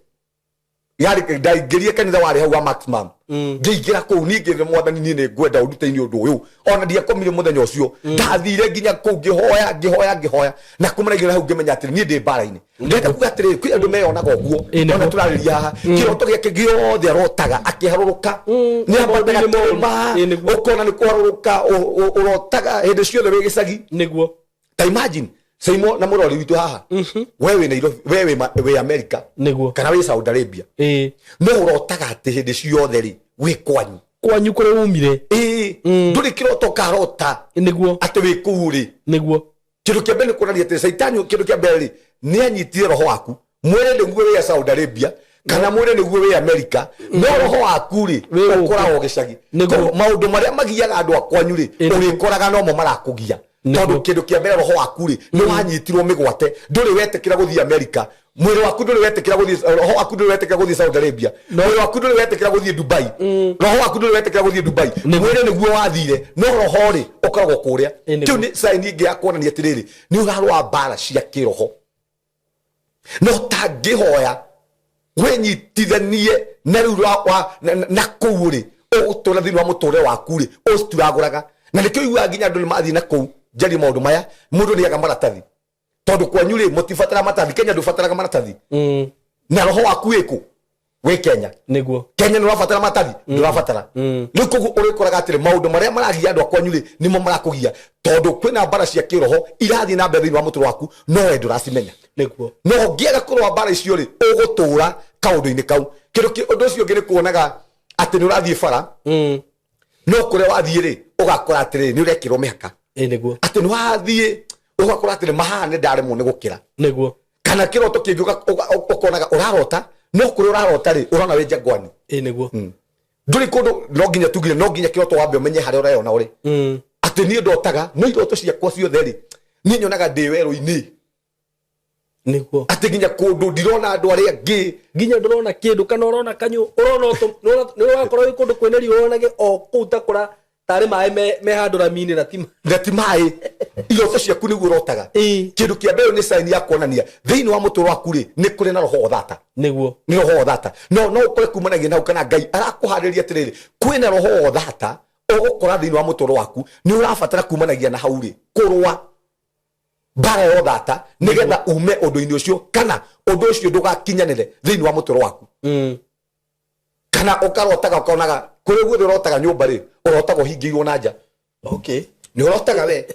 yarĩ ndaingĩrie kanitha warĩ hau wa maximum ngĩingĩra kũu niĩ ngĩre mwathani niĩ nĩ ngwenda ũndute-inĩ ũndũ ũyũ ona ndiakomire mũthenya ũcio ndathire nginya kũu ngĩhoya na kumanagia na hau ngĩmenya atĩrĩ niĩ ndĩ mbara-inĩ ndĩrenda kuga atĩrĩ kwĩ andũ meyonaga ũguo ona tũrarĩria haha kĩroto gĩake gĩothe arotaga akĩharũrũka nĩ ambataga tũrũma ũkona nĩ kũharũrũka ũrotaga hĩndĩ ciothe wĩ gĩcagi nĩguo ta imagine SYMO na mũrori witũ haha we wĩ Nairobi we wĩ America kana wĩ Saudi Arabia no ũrotaga atĩ hĩndĩ ciothe rĩ wĩ kwanyu kũrĩa umire ndũrĩ kĩroto karota nĩguo atĩ wĩ kũu rĩ nĩguo kĩndũ kĩa mbere nĩ kuonania atĩ caitani kĩndũ kĩa mbere rĩ nĩ anyitire roho waku mwĩrĩ nĩguo wĩ Saudi Arabia kana mwĩrĩ nĩguo wĩ America no roho waku rĩ ũkoragwo gĩcagi maũndũ marĩa magiaga andũ akwanyu rĩ ũrĩkoraga no mo marakũgia tondũ kĩndũ kĩa mbere roho waku rĩ nĩ wanyitirwo mĩgwate ndũrĩ wetĩkĩra gũthiĩ America mwĩrĩ waku ndũrĩ wetĩkĩra gũthiĩ roho waku ndũrĩ wetĩkĩra gũthiĩ Saudi Arabia mwĩrĩ waku ndũrĩ wetĩkĩra gũthiĩ Dubai roho waku ndũrĩ wetĩkĩra gũthiĩ Dubai mwĩrĩ nĩguo wathire no roho rĩ ũkoragwo kũrĩa kĩu nĩ sign ingĩ ya kuonania atĩrĩrĩ nĩ ũrarũa mbara cia kĩroho no tangĩhoya wenyitithanie na rĩu na kũu rĩ ũgũtũra thĩinĩ wa mũtũrĩre waku rĩ ũcituragũraga na nĩkĩo iguaga nginya andũ nĩ mathiĩ na kũu njari maũndũ maya mũndũ nĩaga maratathi tondũ kwanyu rĩ mũtibatara maratathi Kenya ndũbataraga maratathi na roho waku wĩkũ wĩ Kenya nĩguo Kenya nĩ ũrabatara maratathi ndũrabatara rĩu koguo ũrĩkoraga atĩrĩ maũndũ marĩa maragia andũ akwanyu rĩ nĩmo marakũgia tondũ kwĩna mbara cia kĩroho irathiĩ na mbere thĩinĩ wa mũtũrĩre waku no we ndũracimenya nĩguo no ngĩaga kũrũa mbara icio rĩ ũgũtũũra kaũndũ-inĩ kau ũndũ ũcio ũngĩ nĩ kuonaga atĩ nĩ ũrathiĩ bara no kũrĩa wathiĩ rĩ ũgakora atĩrĩ nĩ ũrekĩrwo mĩhaka nĩguo atĩ nĩ wathiĩ ũgakora atĩrĩ mahaha nĩ ndaremwo nĩ gũkĩra nĩguo kana kĩroto kĩngĩ ũkonaga ũrarota no kũrĩa ũrarota rĩ ũrona wĩ Jangwani nĩguo nduri kundu no nginya tugire no nginya kiroto wambe umenye haria urayona uri ati ni ndotaga no iroto ciakwa ciothe ri ni nyonaga ndi weru-ini niguo ati nginya kundu ndirona andu aria angi nginya ndorona kindu kana urona kanyu urona ni wakorwo kundu kwena rionage o kutakura tari mai me handura mini na ti mai iroto ciaku niguo urotaga kindu kia mbere ni sign ya kuonania thiini wa muturo waku ri ni kuri na roho thata niguo ni roho thata no ukore kumanagia nau kana Ngai arakuhariria atiriri kwina roho thata ugukora thiini wa muturo waku ni urabatara kumanagia na hau ri kurwa mbara yo thata nigetha ume undu-ini ucio kana undu ucio ndugakinyanire thiini wa muturo waku kana ukarotaga ukonaga kuri guothe urotaga nyumba ri urotaga uhingiirwo na nja ni urotaga we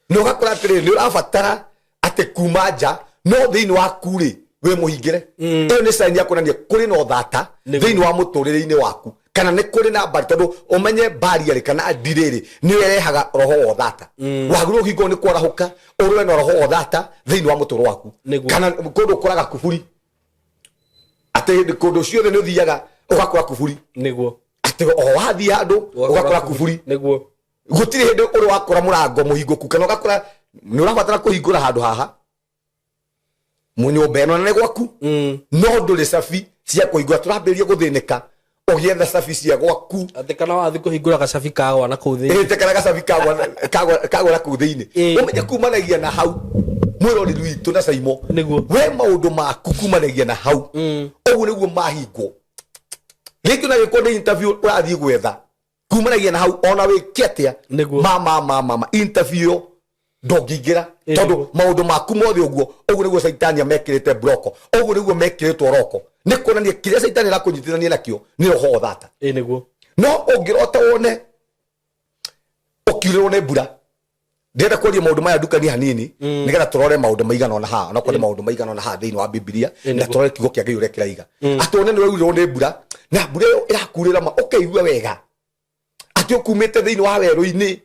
ni ugakora atiriri ni urabatara ati kuma nja no thiini waku ri we muhingire iyo ni sign ya kuonania kuri no thata thiini wa muturire-ini waku kana ni kuri na mbari tondu umenye mbari ri kana ndiriri ni werehaga roho wa thata waguru uhingo ni kwarahuka urwe na roho wa thata thiini wa muturo waku kana kundu kuraga kuburi ati kundu ciothe ni uthiaga ugakora kuburi niguo ati o wathi handu ugakora kuburi niguo gutiri hindi uri wakora murango muhingoku kana ugakora ni urabatara kuhingura handu haha munyumba eno na gwaku no nduri safi cia kuhingura turambirie guthinika ugietha safi cia gwaku ati kana wathi kuhingura gacabi kagwa na kuu thiini ite kana gacabi kagwa na kuu thiini umenye kumanagia na hau mwirori rwitu na SYMO we maundu maku kumanagia na hau uguo niguo mahingo giki na giko ndi interview urathii gwetha kumanagia na hau ona wiki atia mama interview ndongingira tondu maundu maku mothe uguo niguo saitani mekirite broko uguo niguo mekiritwo roko ni kuonania kiria saitani rakunyitithania nakio ni roho thata niguo no ungirota wone ukiurirwo ni mbura ndenda kwaria maundu maya ndukani hanini nigetha turore maundu maigana ona ha no kone maundu maigana ona ha thiini wa Biblia na turore kiugo kia Ngai uria kiraiga atone ni waurirwo ni mbura na mbura iyo irakurira ma ukaigua wega ati ukumite thiini wa weru-ini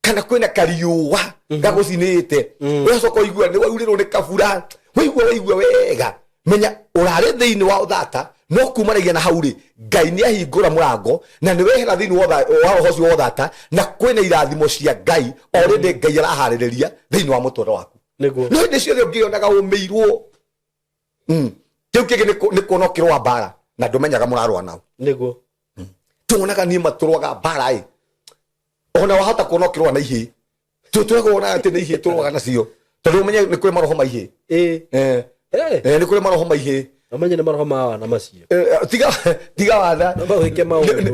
kana kwina kariuwa gagucinite ucoka igua ni waurirwo ni kabura waigua wega menya urare thiini wa thata no kumanagia na hau ri Ngai ni ahingura murango na ni wehera thiini wa roho ucio wa thata na kwina irathimo cia Ngai already Ngai arahaririria thiini wa mutoro waku no ndi ciothe ungionaga umeirwo kiu kingi ni kuona ukirwa mbara na ndumenyaga murarwa nao niguo tuonaga ni maturwaga mbara ona wahota kuona ukirwa na ihi tutuona ati ni ihi turwaga nacio tondu umenye ni kuri maroho maihi ni kuri maroho maihi amenye ni maroho ma na macio tiga watha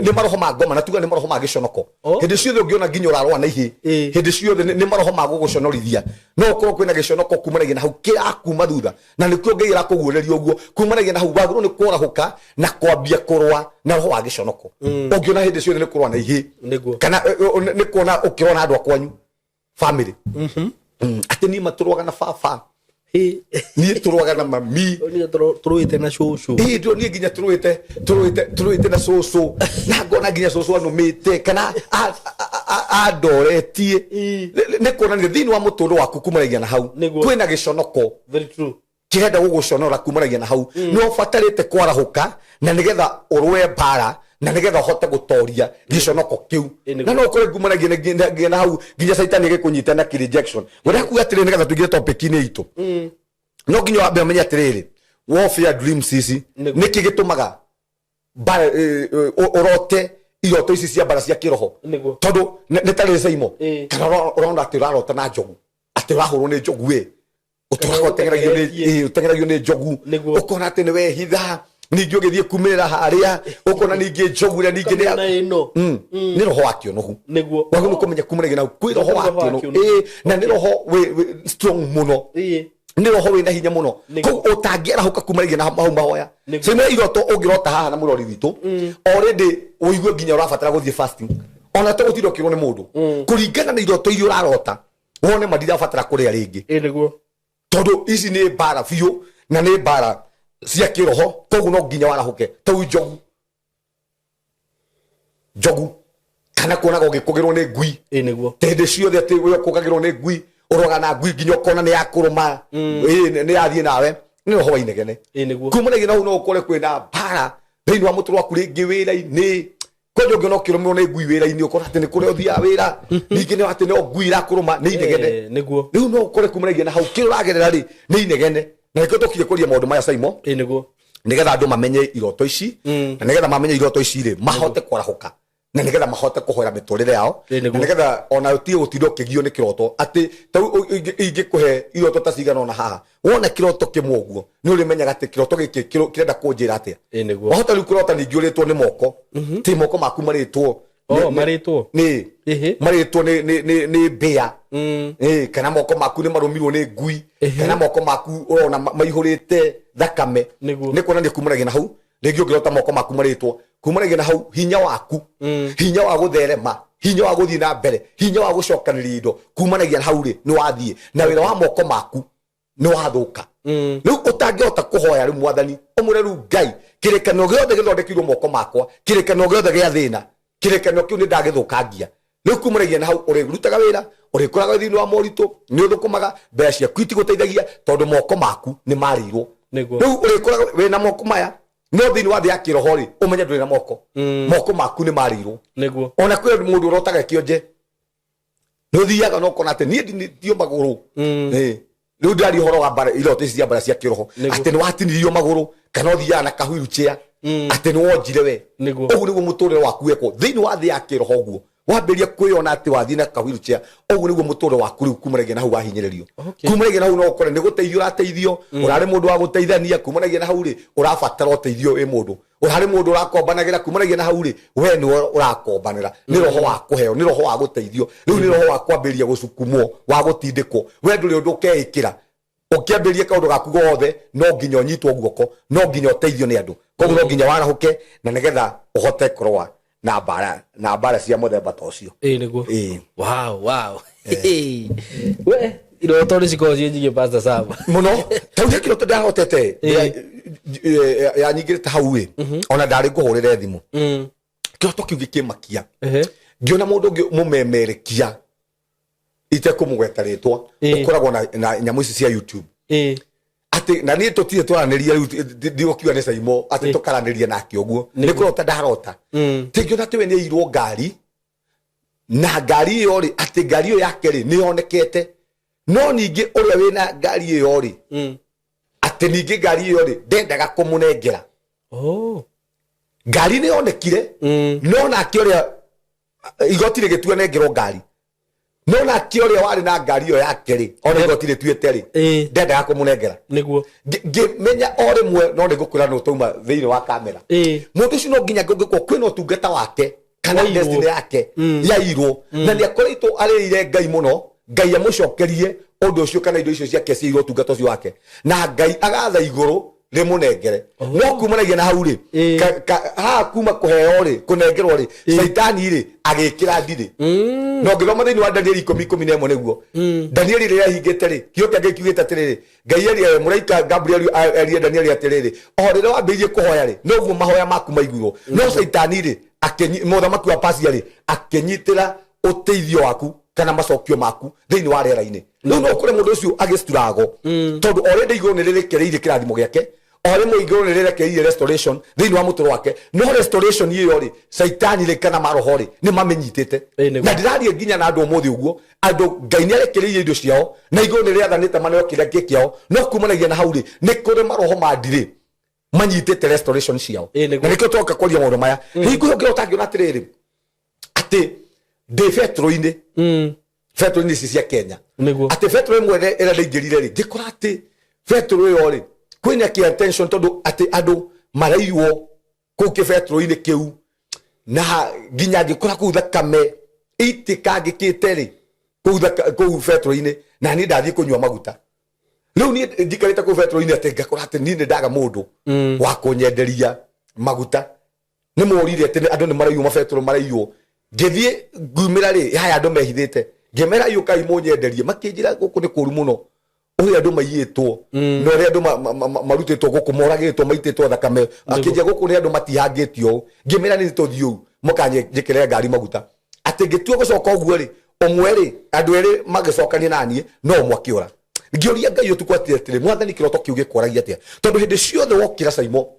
ni maroho ma ngoma na tuga ni maroho ma giconoko hindi ciothe ungiona nginya urarwa na ihi hindi ciothe ni maroho ma guguconorithia no ukorwo kwina giconoko kumanagia na hau kirakuma thutha na nikio Ngai arakugureria uguo kumanagia na hau waguru ni kwarahuka na kwambia kurwa na roho wa giconoko ungiona hindi ciothe ni kurwa na ihi kana ni kuona ukirwa na andu akwanyu family ati ni maturwaga na baba ni turwaga na mami ni turuite na cucu ndio ni nginya turuite na cucu na ngona nginya cucu anumite kana adoretie ni kuona ni thiini wa muturo waku kumanagia na hau kwina giconoko very true kirenda guguconora kumanagia na hau no batarite kwarahuka na nigetha urwe mbara na nigetha uhote gutoria giconoko kiu na no ukore kumanagia na hau nginya saitani gikunyita na rejection wenda kuga atiri nigetha tuigire topic-ini itu no nginya wambe amenye atiriri warfare dreams ici niki gitumaga urote iroto ici cia mbara cia kiroho tondu ni tari SYMO kana urona ati urarota na njogu ati urahurwo ni njogu utengeragio ni njogu ukona ati ni wehitha ningi ugithie kumirira haria ukona ningi njogu ria ningi ni roho wakio nohu wagu ni kumenya kumanagia na kwi roho wakio no na ni roho strong muno ni roho wina hinya muno ko utangiera huka kumanagia na hau mahoya SYMO iroto ungirota haha na murori witu already uigue nginya urabatara guthie fasting ona to gutiro kirwo ni mundu kuringana na iroto iria urarota wone madira batara kuria ringi niguo tondu ici ni mbara biu na ni mbara cia kiroho koguo no nginya warahuke tau njogu kana kuonaga ugikugirwo ni ngui niguo tende ciothe ati we kugagirwo ni ngui uroga na ngui nginya ukona ni yakuruma ni yathie nawe ni roho wa inegene niguo kumanagia na hau no ukore kwina mbara thiini wa muturo waku ringi wira-ini Kojo ngono kiromo ne ngui wira ini ukora ati ni kure uthia wira ningi ne ati no ngui ra kuruma ni inegene niguo riu no ukore kumuragia na hau kiragerera ri ni inegene na iko tokire kuria maundu maya SYMO niguo nigetha andu mamenye iroto ici na nigetha mamenye iroto ici ri mahote kwarahuka na nigetha mahote kuhoera miturire yao na nigetha ona utie gutindo kigio ni kiroto ati tau ingikuhe iroto ta cigana ona haha wona kiroto kimwe uguo ni uri menyaga ati kiroto giki kirenda kunjira atia wahota riu kurota ningi uritwo ni moko ti moko maku maritwo maritwo ni maritwo ni bia kana moko maku ni marumirwo ni ngui kana moko maku ona maihurite thakame ni kuonania kumuragia na hau ringi ungirota moko maku maritwo kumuragia na hau hinya waku hinya wa gutherema hinya wa guthii na mbere hinya wa gucokaniria indo kumanagia na hau ri ni wathie na wira wa moko maku ni wathuka riu utangihota kuhoya ri mwathani umure ru Ngai kirekano giothe githondekirwo moko makwa kirekano giothe gia thina kirekano kiu ni ndagithukangia riu kumuragia na hau uri rutaga wira uri kuraga thini wa moritu ni uthukumaga mbeca ciaku itigutaithagia tondu moko maku ni marirwo riu uri kuraga wina moko maya no thini wa thia ya kiroho ri umenye nduri na moko moko maku ni marirwo niguo ona kwe mundu urotaga kionje no thiaga no kona ati ni ndio maguru riu ndari horo wa Mbara iroto ici cia Mbara cia kiroho ati ni watinirio maguru kana thiaga na kahuiruchia ati ni wonjire we ugu niguo muturire waku weko thini wa thia ya kiroho guo wambiria kwiyona ati wathii na kahuiruchia ugu niguo muturire waku riu kumuragia na hau wahinyiririo kumuragia na hau no ukore ni guteithio urateithio urari mundu wa guteithania kumuragia na hau ri urabatara uteithio wi mundu urari mundu urakombanagira kumuragia na hau ri we ni urakombanira ni roho wa kuheo ni roho wa guteithio riu ni roho wa kwambiria gucukumwo wa gutindikwo we nduri undu keikira ukiambiria kaundu gaku gothe no nginya unyitwo guoko no nginya uteithio ni andu koguo no nginya warahuke na nigetha uhote kurwa na Mbara cia muthemba ta ucio niguo wow we iroto ni cikocie njige Pastor Sam muno tauria kiroto ndahotete ya nyingire ta hau wi ona ndari nguhurire thimu kiroto kiu gikimakia ngiona mundu ngi mumemerekia ite kumugweta ritwa ukoragwo na nyamu ici cia YouTube ati na ni tutire twaraniria ndio kiwa ni SYMO ati tukaraniria nake uguo ni kurota ndarota tingio ati we ni irwo ngari na ngari yo ri ati ngari yo yake ri ni onekete no ningi uria wina ngari yo ri ati ningi ngari yo ri ndendaga kumunengera ngari ni onekire no na kioria igotire gitua nengerwo ngari no na kioria wari na ngari yo yake ri ona igotire tuete ri ndendaga kumunengera niguo ngimenya ore mwe no ndigukwira no tauma thiini wa kamera mundu ucio no nginya ngikwo kwina utungata wake kana destiny yake yairwo na ni akoritwo arire Ngai muno Ngai amucokerie undu ucio kana indo icio ciake ciirwo utungata ucio wake na Ngai agatha iguru rimunengere no kumanagia na hau ri ha kuma kuheo ri kunengerwo ri saitani ri agikira ndiri no ngiroma thiini wa Danieli 10:11 niguo Danieli ri yahingite ri kio kia gikiugite atiriri Ngai eri muraika Gabriel eri Danieli atiriri o rire wambirie kuhoya ri no guo mahoya maku maiguirwo no saitani ri muthamaki wa Persia ri akenyitira uteithio waku kana macokio maku thiini wa rera-ini riu no kure mundu ucio agisturago tondu already iguru ni rirekereire kirathimo giake already iguru ni rirekereire restoration thiini wa mutoro wake no restoration iyo ri saitani ri kana maroho ri ni mamenyitite na ndirarie nginya na andu umuthi uguo andu Ngai ni arekereire indo ciao na iguru ni riathanite maneo kiria kiao no kumanagia na hau ri ni kure maroho mandire manyitite restoration ciao na nikio twoka kwaria maundu maya hingo ngiro tangiona atiriri ati de fetro-ini ici cia Kenya ati fetro imwe ira ndaingirire ri ngikora ati fetro iyo ri kwina ki attention tondu ati andu maraiywo ku ki fetro-ini kiu na nginya ngikora ku thakame itika ngikite ri ku fetro-ini na ni ndathie kunywa maguta riu ni ndikarite ku fetro-ini ati ngakora ati ni ndaga mundu wa kunyenderia maguta ni morire ati andu ni maraiywo mafetro maraiywo ngithie ngumira ri haya andu mehithite ngemera yuka imunyenderie makinjira guku ni kuru muno uyu andu maiyitwo no ri andu marutitwo guku moragitwo maititwo thakame akinjia guku ni andu matihangitio ngemera ni tuthiu mukanye njikire ngari maguta ati ngitua gucoka uguo ri umwe ri andu eri magicokania nanie no mwakiura ngioria Ngai utuku atire mwathani kiroto kiuge kwaragia atia tondu hindi ciothe wokira SYMO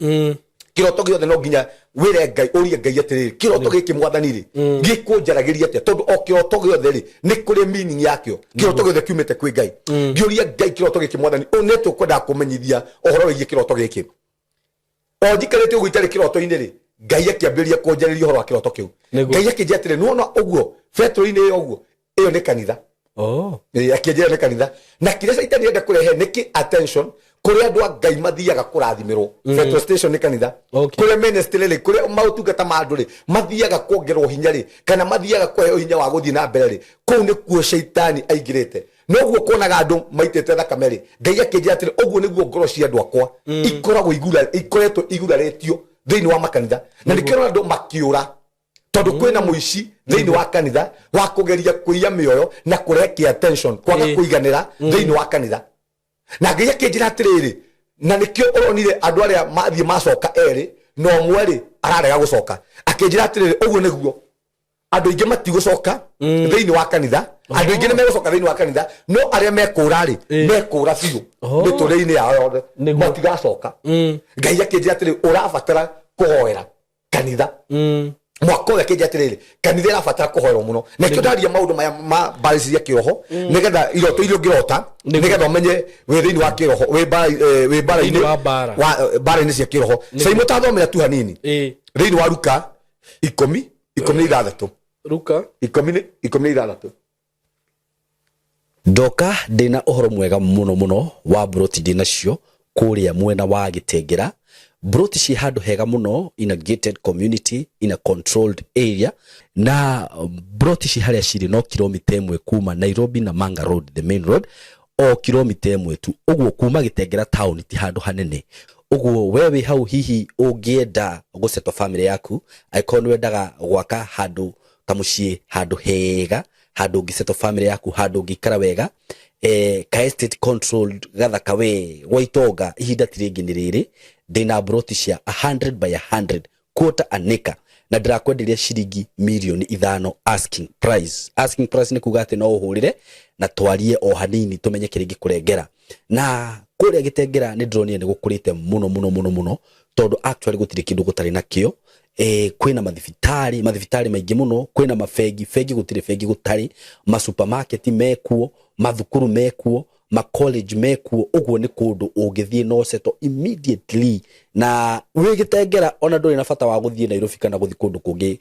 kiroto giothe no nginya wire ngai urie ngai atiriri kiroto giki mwathani ri gikunjaragiria atia tondu o kiroto giothe ri ni kuri meaning yakio kiroto giothe kiumite kwi ngai ngiuria ngai kiroto giki mwathani unetu kwenda kumenyithia ohoro wi kiroto giki o njikarite ugu itari kiroto ini ri ngai akiambiria kunjariria ohoro wa kiroto kiu ngai akinjatire nuona uguo Petro-ini uguo iyo ni kanitha akienjera ni kanitha na kile saitani enda kurehe niki attention kuri andu a ngai mathiaga kurathimirwo petrol station ni kanitha kuri ministry ri kuri mautungata ma andu ri mathiaga kuongerwo hinya ri kana mathiaga kuheo hinya wa guthii na mbere ri kuu ni kuo shaitani aingirite noguo kuonaga andu maitete thakame ri ngai akinjira atiri uguo niguo ngoro cia andu akwa ikoragwo ikoretwo iguraritio thiini wa makanitha na nikiro andu makiura tondu kwina muici thiini wa kanitha wa kugeria kuiya mioyo na kurekia attention kwaga kuiganira thiini wa kanitha na ngai akinjira atiriri na nikio uronire andu aria mathie macoka eri no mweri ararega gucoka akinjira atiriri uguo niguo andu ingi matigucoka thiini wa kanitha andu ingi nimegucoka thiini wa kanitha no aria mekura ri mekura biu miturire-ini yao yothe matigacoka ngai akinjira atiriri urabatara kuhoera kanitha mwako ya keja tiriri kanitha irabatara kuhoerwo muno na kio ndaria maundu maya ma balisi ya kiroho nigetha iroto irio ngirota nigetha umenye we thiini wa kiroho we bara-ini wa bara-ini cia kiroho SYMO tathomera tu hanini thiini wa Luka 10:16 Luka 10:16 ndoka ndina uhoro mwega muno wa broti ndinacio kuria mwena wa Gitengera broti ci handu hega muno in a gated community in a controlled area na broti ci haria ciri no kilomita 1 kuma Nairobi na Manga Road the main road o kilomita 1 tu uguo kuma Gitengera town ti handu hanene uguo wewe hau hihi ungienda gusetwa family yaku aikoni wendaga gwaka handu tamucie handu hega handu ngisetwa family yaku handu ngikara wega ka estate controlled gathaka we waitonga ihinda tiringi ni riri ndina broti cia 100 by 100 quarter an acre na ndirakwenderia ciringi milioni 5 asking price ni kuga ati no uhurire na twarie o hanini tumenye kiringi kurengera na kuria Gitengera ni ndronire ni gukurite muno tondu actually gutire kindu gutari nakio kwina mathibitari maingi muno kwina mafegi gutire fegi gutari ma supermarket mekuo mathukuru mekuo ma college mekuo uguo ni kundu ungithie no seto immediately na wi Gitengera ona nduri na bata wa guthie Nairobi kana guthi kundu kungi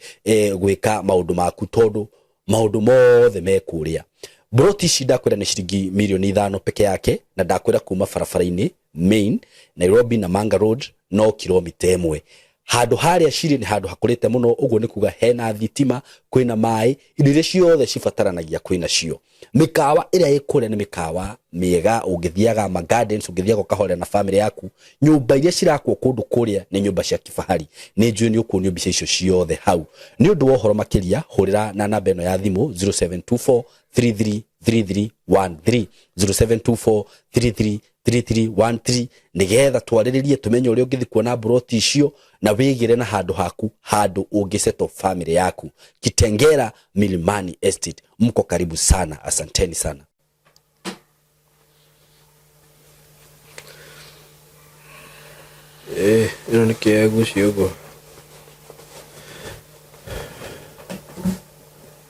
gwika maundu maku tondu maundu mothe mekuria broti shida kwenda ni ciringi milioni 5 peke yake na ndakwira kuma barabara-ini main Nairobi na Manga Road no kilomita 1 handu haria ciri ni handu hakurite muno uguo ni kuga hena thitima kwina mai irio ciothe cibataranagia kwina cio mikawa iria ikuria ni mikawa miega ungithiaga ma gardens ungithiaga kahore na family yaku nyumba iria cirakwo kundu kuria ni nyumba cia kifahari ni njui ni ukuonio mbica icio ciothe hau ni undu wa horo makiria hurira na namba eno ya thimu 0724 333313 0724333313 nigetha twariririe tumenye uria ungithi kuona broti icio na wigire na handu haku handu ungiseto family yaku Kitengera Milimani Estate mko karibu sana asanteni sana ino ni kiegu ciugo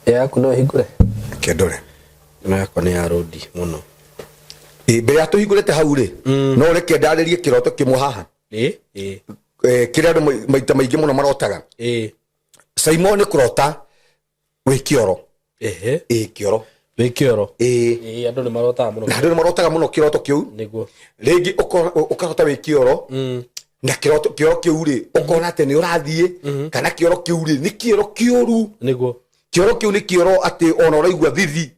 yaku no hingure kendore na yako ni ya rodi muno mbere ya tuhingurite hau ri no reke ndaririe kiroto kimwe haha kiria andu maita maingi muno marotaga SYMO ni kurota wi kioro kioro wi kioro andu ni marotaga muno andu ni marotaga muno kiroto kiu niguo ringi ukarota wi kioro na kiroto kiu ri ukona ati ni urathie kana kioro kiu ri ni kioro kiuru niguo kioro kiu ni kioro ati ona uraigua thithi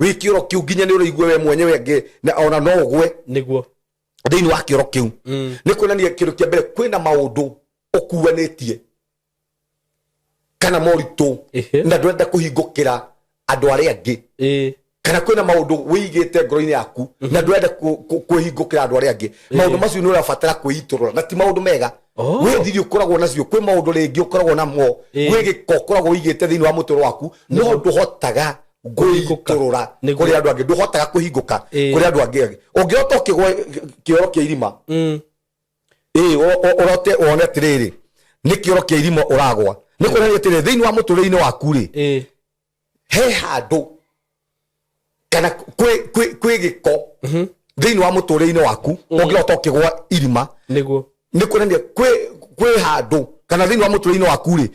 wi kioro kiu nginya ni uraigua we mwenyewe ngi na ona no ugwe niguo thiini wa kioro kiu ni kuonania kindu kia mbere kwina maundu ukuanitie kana moritu na ndwenda kuhingukira andu aria angi kana kwina maundu wigite ngoro-ini yaku na ndwenda kuhingukira andu aria angi maundu macio ni urabatara kwiiturura na ti maundu mega we thiri ukoragwo nacio kwi maundu ringi ukoragwo namo we giko ukoragwo wigite thiini wa mutoro waku no nduhotaga kuhiturura kuri andu angi nduhotaga kuhinguka kuri andu angi ungirota ukigwa kioro kia irima urote wone tiriri ni kioro kia irimo uragwa ni kuonania tiriri thiini wa muturire-ini waku ri he handu kana kwi giko thiini wa muturire-ini waku ungirota ukigwa irima niguo ni kuonania kwi handu kana thiini wa muturire-ini waku ri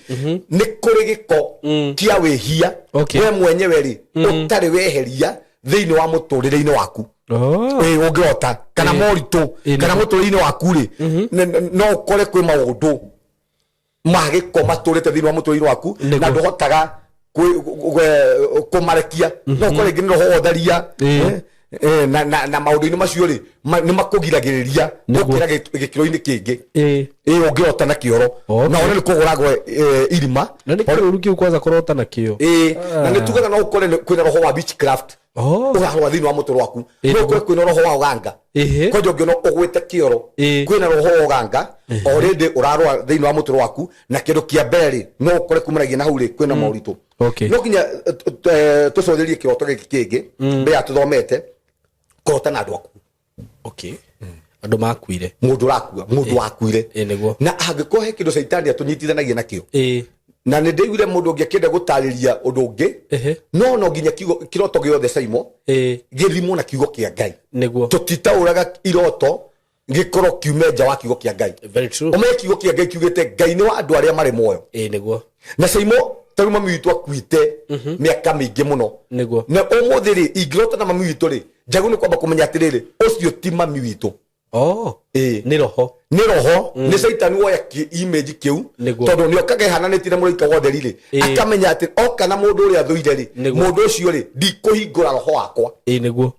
ni kuri giko kia wihia we mwenyewe ri utari weheria thiini wa muturire-ini waku ungirota kana moritu kana muturire-ini waku ri no ukore kwi maundu magiko maturite thiini wa muturire-ini waku na nduhotaga kumarekia no ukore ngi roho otharia na maundu-ini macio ri ni makugiragiriria gukira gikiro-ini kingi ungirota na kioro na one ni kuguragwo irima na ni kiuru kiu kwanza kurota na kio na ni tugaga no ukore kwina roho wa witchcraft urahwa thiini wa muturire waku no ukore kwina roho wa uganga kojo ngiono ugwite kioro kwina roho wa uganga already urarwa thiini wa muturire waku na kindu kia mbere no ukore kumaragia na hau ri kwina mauritu no kinya tucotherie kiroto giki kingi mbere ya tuthomete kurota na andu aku andu makuire mundu rakua mundu wakuire na angiko he kindu saitani atunyitithanagia nakio na ni ndeiguire mundu ungi akenda gutariria undu ungi no nginya kiroto giothe SYMO githimo na kiugo kia Ngai tutitauraga iroto gikorwo kiume nja wa kiugo kia Ngai umenye kiugo kia Ngai kiugite Ngai ni wa andu aria mari muoyo na SYMO taru mami witu akuite miaka mingi muno na umuthi ri ingirota na mami witu ri njagu ni kwamba kumenya atiriri ucio ti mami witu ni roho ni saitani woya image kiu tondu ni okage hananitire muraika wothe riri akamenya ati oka na mundu uria thuire ri mundu ucio ri ndikuhingura roho wakwa niguo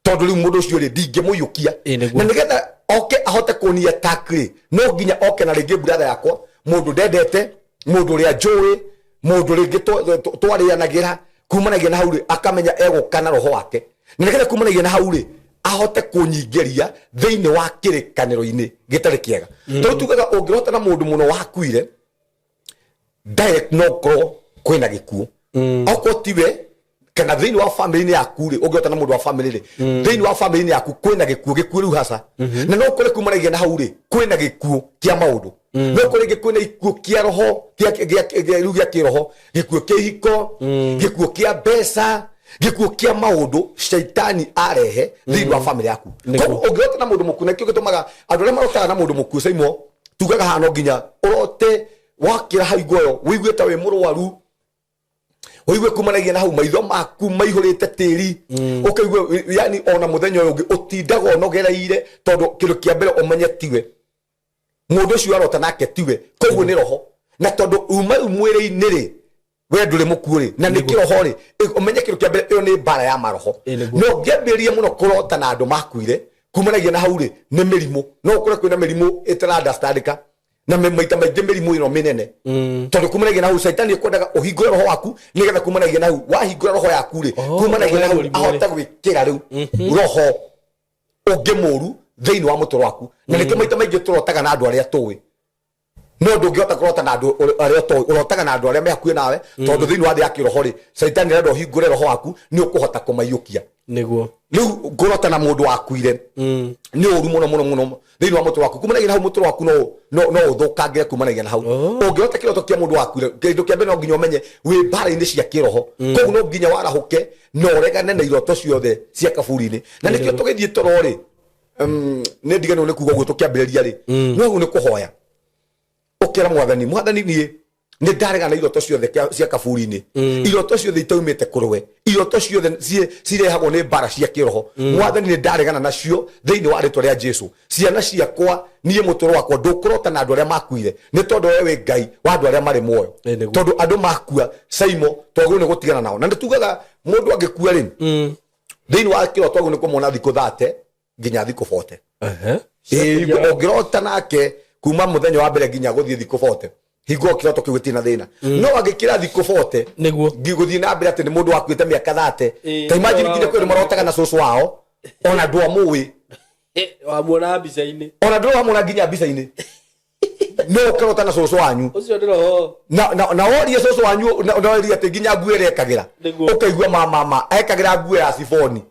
tondu ri mundu ucio ri ndingimuyukia na nigetha oke ahote kunia takri no nginya oke na ringi brother yakwa mundu ndendete mundu uria njui mundu ringi twarianagira kumanagia na hau ri akamenya egukana roho wake na nigetha kumanagia na hau ri ahote kunyingeria thiini wa kirikaniro-ini gitari kiega to tugaga ungirota na mundu muno wakuire direct no ko kwina gikuo oko tiwe kana thiini wa family-ini yaku ri ungirota na mundu wa family ri thiini wa family-ini yaku kwina gikuo riu hasa na no kore kumanagia na hau ri kwina gikuo kia maundu no kore kwina gikuo kia roho kia kiroho gikuo kia hiko gikuo kia mbeca gikuo kia maundu shaitani arehe thiini wa family yaku ko ungirota na mundu mukuna kio gitumaga andu aria marotaga na mundu muku SYMO tugaga hano nginya urote wakira haiguo wigue ta we murwaru wigue kumanagia na hau maitho maku maihurite tiri ukaigue yani ona muthenya uyu utindaga onogereire tondu kindu kia mbere umenye tiwe mundu ucio arota nake tiwe koguo ni roho na tondu uma mwiri-ini ri we nduri mukuri na ni kiroho ri umenye kindu kia mbere iyo ni mbara ya maroho no ngiambiria muno kurota na andu makuire kumanagia na hau ri ni mirimu no ukore kwina mirimu itara understandika na maita maingi mirimu ino minene tondu kumanagia na hau saitani ekwendaga uhingure roho waku nigetha kumanagia na hau wahingura roho yaku ri kumanagia na hau ahota gwikira riu roho ungi muru thiini wa muturire waku na niki maita maingi turotaga na andu aria tuwi no ndungihota kurota na andu aria tuwi urotaga na andu aria me hakuhi nawe tondu thiini wa thi ya kiroho ri saitani renda uhingure roho waku ni ukuhota kumayukia niguo riu ngurota na mundu wakuire ni uru muno thiini wa muturire waku kumanagia na hau muturire waku no uthukangire kumanagia na hau ungirota kiroto kia mundu wakuire kindu kia mbere no nginya umenye wi mbara-ini cia kiroho koguo no nginya warahuke no uregane na iroto ciothe cia kaburi-ini na nikio tugithie toro ri ni ndigano ni kuga uguo tukiambiriria ri no ugu ni kuhoya ukira mwathani nie ni ndarega na iroto ciothe cia kaburi-ini iroto ciothe itaumite kurwe iroto ciothe cirehagwo ni mbara cia kiroho mwathani ni ndaregana nacio thiini wa ritwa ria Jesu ciana ciakwa nie muturire wakwa ndukurota na andu aria makuire ni tondu we wi Ngai wa andu aria mari muoyo tondu andu makua SYMO twagirwo ni gutigana nao na nitugaga mundu angikua ri thiini wa kiroto twagirwo ni kumona thiku 30 nginya thiku 40 ungirota nake kuma muthenya wa mbere nginya guthie thiku 40 hingo kiroto kiu gitina thina no agikira thiku 40 niguo guthie na mbere ati ni mundu wakuite miaka 30 ta imagine nginya kwiri marotaga na cucu wao ona ndu amui wamuona mbica-ini ona ndu amuna nginya mbica-ini no kirota na cucu wanyu ucio ndiro na orie cucu wanyu na orie ati nginya nguo irekagira ukaigua mama ekagira nguo ya sifoni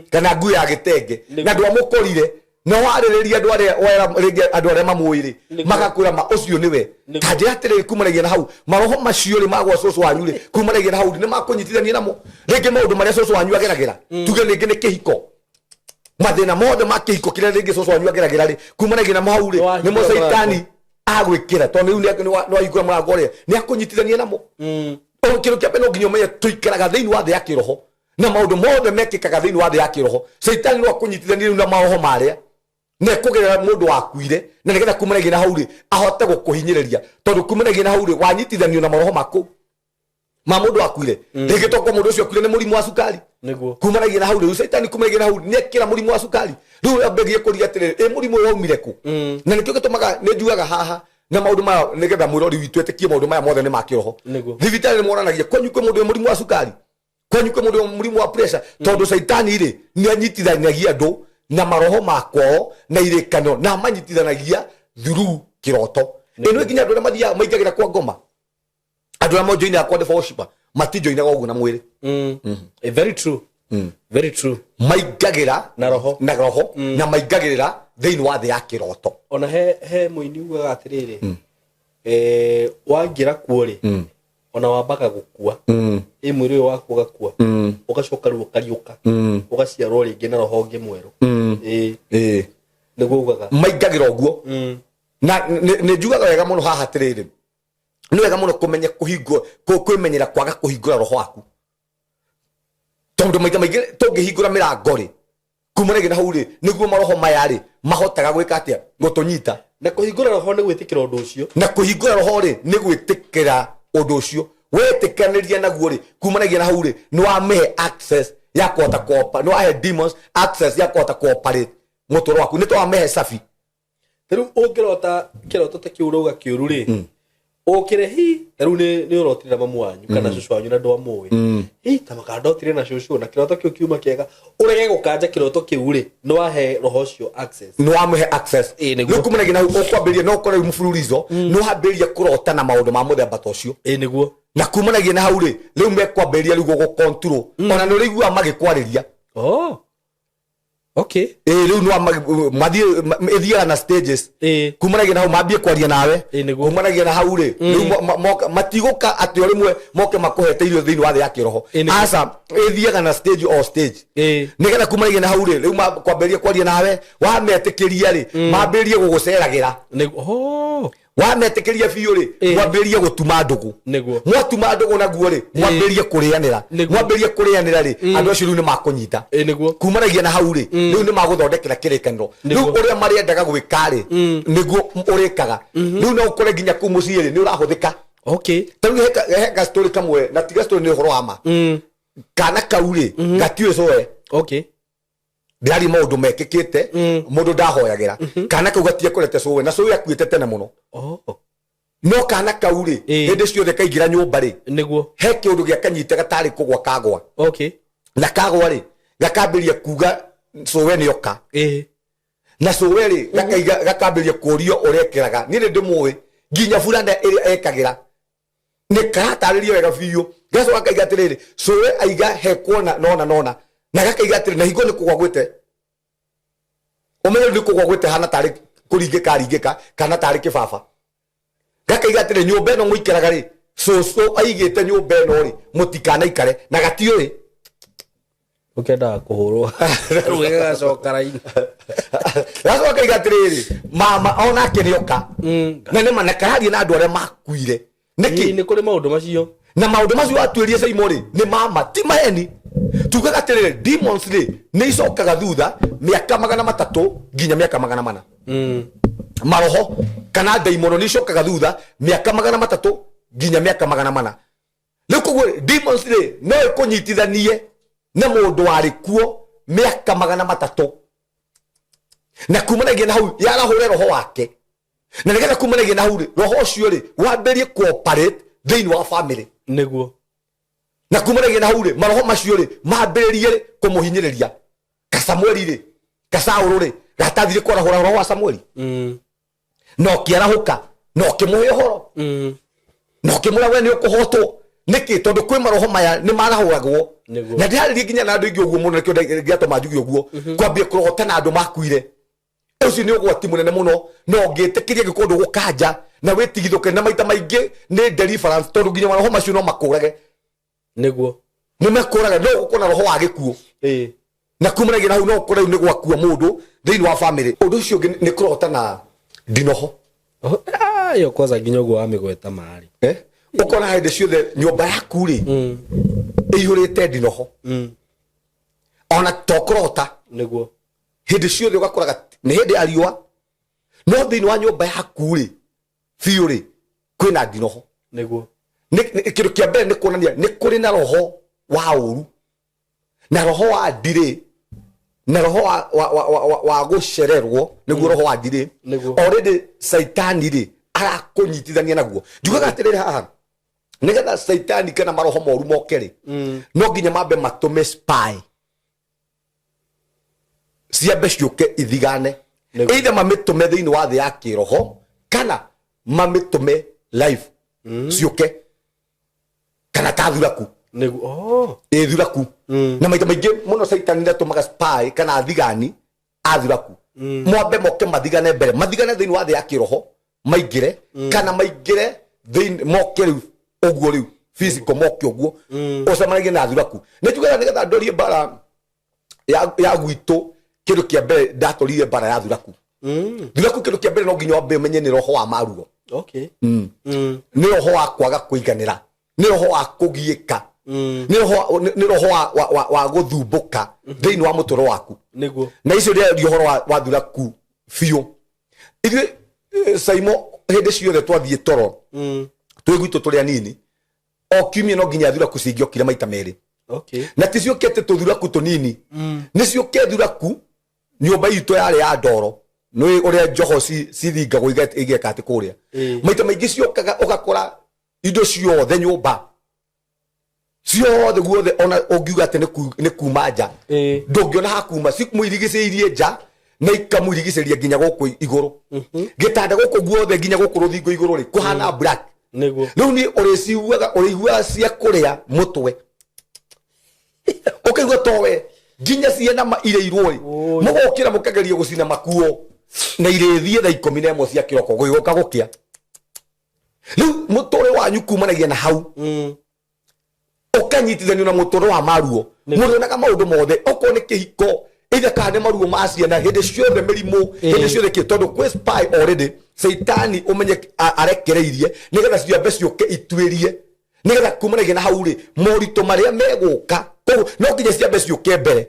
kana nguo ya gitenge na ndu amukorire no warĩrĩria andũ arĩa mamũĩrĩ magakwĩra ma ũcio nĩwe kanjĩra atĩrĩrĩ kumanagia na hau maroho macio rĩ magwa cũcũ wanyu rĩ kumanagia na hau nĩ makũnyitithania namo rĩngĩ maũndũ marĩa cũcũ wanyu ageragĩra tuge rĩngĩ nĩ kĩhiko mathĩna mothe ma kĩhiko kĩrĩa rĩngĩ cũcũ wanyu ageragĩra rĩ kumanagia na hau rĩ nĩ mũcaitani agwĩkĩra tondũ rĩu nĩ wahingũra mũrango ũrĩa nĩ akũnyitithania namo kĩndũ kĩa mbere no nginya ũmenye tũikaraga thĩinĩ wa thĩ ya kĩroho na maũndũ mothe mekĩkaga thĩinĩ wa thĩ ya kĩroho caitani no akũnyitithania na maroho marĩa na kũgerera mũndũ wakuire na nĩgetha kumanagia na hau rĩ ahote gũkũhinyĩrĩria tondũ kumanagia na hau rĩ wanyitithanio na maroho makũ ma mũndũ wakuire rĩngĩ toko mũndũ ũcio akuire nĩ mũrimũ wa cukari kumanagia na hau rĩ caitani kumanagia na hau nĩ ekĩra mũrimũ wa cukari rĩu ambegie kũria atĩrĩrĩ mũrimũ ũyũ waumire kũ na nĩkĩo gĩtũmaga nĩ njugaga haha na maũndũ maya nĩgetha mwĩrori witũ etĩkie maũndũ maya mothe nĩ ma kĩroho thibitarĩ nĩ monanagia kwanyu kwĩ mũndũ mũrimũ wa cukari kwanyu kwĩ mũndũ mũrimũ wa pressure tondũ caitani rĩ nĩ anyitithanagia andũ na maroho makwao na irĩkano na manyitithanagia through kĩroto ĩno nginya andũ arĩa mathiaga maingagĩra kwa ngoma andũ arĩa monjoine akwa ndeba worshipper matinjoinaga ũguo na mwĩrĩ very true very true maingagĩra na roho na maingagĩrĩra thĩinĩ wa thĩ ya kĩroto ona he mũini ugaga atĩrĩrĩ wangĩra kuo rĩ ona wambaga gũkua mwĩrĩ ũyũ waku ũgakua ũgacoka rĩu ũkariũka ũgaciarwo rĩngĩ na roho ũngĩ mwerũ nĩguo ugaga maingagĩra ũguo na nĩ njugaga wega mũno haha atĩrĩrĩ nĩ wega mũno kũmenya kwĩmenyera kwaga kũhingũra roho waku tondũ maita maingĩ tũngĩhingũra mĩrango rĩ kumanagia na hau rĩ nĩguo maroho maya rĩ mahotaga gwĩka atĩa gũtũnyita na kũhingũra roho nĩ gwĩtĩkĩra ũndũ ũcio na kũhingũra roho rĩ nĩ gwĩtĩkĩra ũndũ ũcio wetĩkanĩria naguo rĩ kumanagia na hau rĩ nĩ wamĩhe access ya kũhota nĩ wahe demons access ya kũhota kũoperate mũtũũro waku nĩ twamĩhe cabi rĩu ũngĩrota kĩroto ta kĩu ũrauga kĩũru rĩ ũkĩre hi rĩu nĩ ũrotire na mamu wanyu kana cũcũ wanyu na ndwamũĩ hi ta makandotire na cũcũ na kĩroto kĩu kiuma kĩega ũrege gũkanja kĩroto kĩu rĩ nĩ wahe roho ũcio access nĩ wamĩhe access rĩu kumanagia na hau ũkwambĩrĩria no ũkore mũbũrũrizo nĩ wambĩrĩria kũrota na maũndũ ma mũthemba ta ũcio nĩguo na kumanagia na hau rĩ rĩu mekwambĩrĩria rĩu gũgũcontrol ona nĩ ũrĩiguaga magĩkwarĩria okay rĩu no mathiĩ ithiaga na stages kumanagia na hau mambie kwaria nawe kumanagia na hau rĩ rĩu matigũka atĩ o rĩmwe moke makũhete irio thĩinĩ wa thĩ ya kĩroho aca ithiaga na stage o stage nĩgetha kumanagia na hau rĩ rĩu kwambĩrĩria kwaria nawe wametĩkĩria rĩ mambĩrĩrie gũgũceragĩra wametĩkĩria biũ rĩ mwambĩrĩrie gũtuma ndũgũ mwatuma ndũgũ naguo rĩ mwambĩrĩrie kũrĩanĩra rĩ andũ acio rĩu nĩ makũnyita kumanagia na hau rĩ rĩu nĩ magũthondekera kĩrĩkanĩro rĩu ũrĩa marĩendaga gwĩka rĩ nĩguo ũrĩkaga rĩu no ũkore nginya kũu mũciĩ rĩ nĩ ũrahũthĩka tarĩu he gastori kamwe na tiga story nĩ ũhoro wa ma kana kau rĩ gatiũĩ coe ndĩrari maũndũ mekĩkĩte mũndũ ndahoyagĩra kana kau gatiekũrete cũwe na cũwe akuĩte tene mũno no kana kau rĩ hĩndĩ ciothe kaingĩra nyũmba rĩ he kĩũndũ gĩa kanyite gatarĩ kũgwa kagwa na kagwa rĩ gakambĩria kuga cũwe nĩ oka na cũwe rĩ gakambĩria kũrio ũrekĩraga niĩ nĩ ndĩmũĩ nginya burana ĩrĩa ekagĩra nĩ karatarĩrio wega biũ gacoka kaiga atĩrĩrĩ cũwe aiga he kuona nona na gakaiga atĩrĩ na hingo nĩ kũgwagwĩte ũmenye nĩ kũgwagwĩte hana tarĩ kũringĩka kana tarĩ kĩbaba gakaiga atĩrĩ nyũmba ĩno mũikaraga rĩ cũcũ aigĩte nyũmba ĩno rĩ mũtikanaikare na gatiũĩ ũkendaga kũhũrwo rũĩ gagacoka raini gacoka kaiga atĩrĩrĩ mama onake nĩ oka na nĩ mana kararia na andũ arĩa makuire nĩ kũrĩ maũndũ macio na maũndũ macio atuĩrie SYMO rĩ nĩ mama ti maheni tugaga atĩrĩrĩ demons rĩ nĩ icokaga thutha mĩaka 300 nginya mĩaka 400 maroho kana daimono nĩ icokaga thutha mĩaka 300 nginya mĩaka 400 rĩu koguo demons rĩ no ĩkũnyitithanie na mũndũ warĩ kuo mĩaka 300 na kumanagia na hau yarahũre roho wake na nĩgetha kumanagia na hau rĩ roho ũcio rĩ wambĩrie cooperate thĩinĩ wa family nĩguo na kumanagia na hau rĩ maroho macio rĩ mambĩrĩrie kũmũhinyĩrĩria Samueli rĩ Saũlũ rĩ gatathire kwarahũra roho wa Samueli no kĩarahũka no kĩmũhe ũhoro no kĩmũra we nĩ ũkũhotwo nĩkĩ tondũ kwĩ maroho maya nĩ marahũragwo na ndĩharĩrie nginya na andũ ingĩ ũguo mũno nĩkĩo ngĩatũma njuge ũguo kwambie kũrogota na andũ makuire ucio ni ugwati munene muno no ngitikiria gikundu gukanja na witigithuke na maita maingi ni deliverance tondu nginya roho macio no makurage niguo mumekurage no gukona roho wa gikuo na kumanagira hau no kora ni gwakua mundu thiini wa family undu ucio ni kurota na ndinoho yo kwanza nginya guo amigweta mari ukona hinde ciothe nyumba yaku ri ihurite ndinoho ona tokurota niguo hindi ciothe ugakoraga ni hindi ya riua no thiini wa nyumba yaku ri biu ri kwina ndinoho niguo kindu kia mbere ni kuonania ni kuri na roho wa uru na roho wa ndiri na roho wa gucererwo niguo roho wa ndiri already saitani ri arakunyitithania naguo njugaga atiriri haha nigetha saitani kana maroho moru mokeri no nginya mambe matume spy ciambe ciuke ithigane either mamitume thiini wa thi ya kiroho kana mamitume live ciuke kana tathuraku niguo thuraku na maita maingi muno saitani ndatumaga spy kana athigani athuraku mwambe moke mathigane mbere mathigane thiini wa thi ya kiroho maingire kana maingire thiini moke riu uguo riu physical moke uguo ucemanagie na thuraku nitugaga nigetha ndorie mbara ya gwitu kindu kia mbere ndatorire mbara ya thuraku thuraku kindu kia mbere no nginya wambe menye ni roho wa maruo ni roho wa kwaga kuiganira ni roho wa kugiika ni roho wa guthumbuka thiini wa mutoro waku na icio ndio horo wa thuraku biu ithuĩ SYMO hindi ciothe twathie toro twi gwitu turi anini o kiumia no nginya thuraku cingiokire maita meri na ti ciukite tuthuraku tunini ni ciuke thuraku nyumba itu yari ya ndoro no uria njoho cithingagwo igeka ati kuria maita maingi ciukaga ugakora indo ciothe nyumba ciothe guothe ona ungiuga ati ni kuma nja ndungiona hakuma cikumwirigicĩirie nja na ikamwirigicĩria nginya guku iguru gitanda guku guothe nginya guku ruthingo iguru ri kuhana black riu ni uriguaga cia kuria mutwe ukaigua towe nginya ciana ireirwo ri mugokira mukageria gucina makuo na irithie thaa 11 cia kiroko guigoka gukia riu mutore wanyu kumanagia na hau ukanyitithanio na mutoro wa maruo murionaga maundu mothe oko ni kihiko either kana maruo ma ciana hindi ciothe mirimu hindi ciothe ki tondu kwi spy already saitani umenye arekereirie nigetha ciambe ciuke itwirie nigetha kumanagia na hau ri morito maria meguka no nginya ciambe ciuke mbere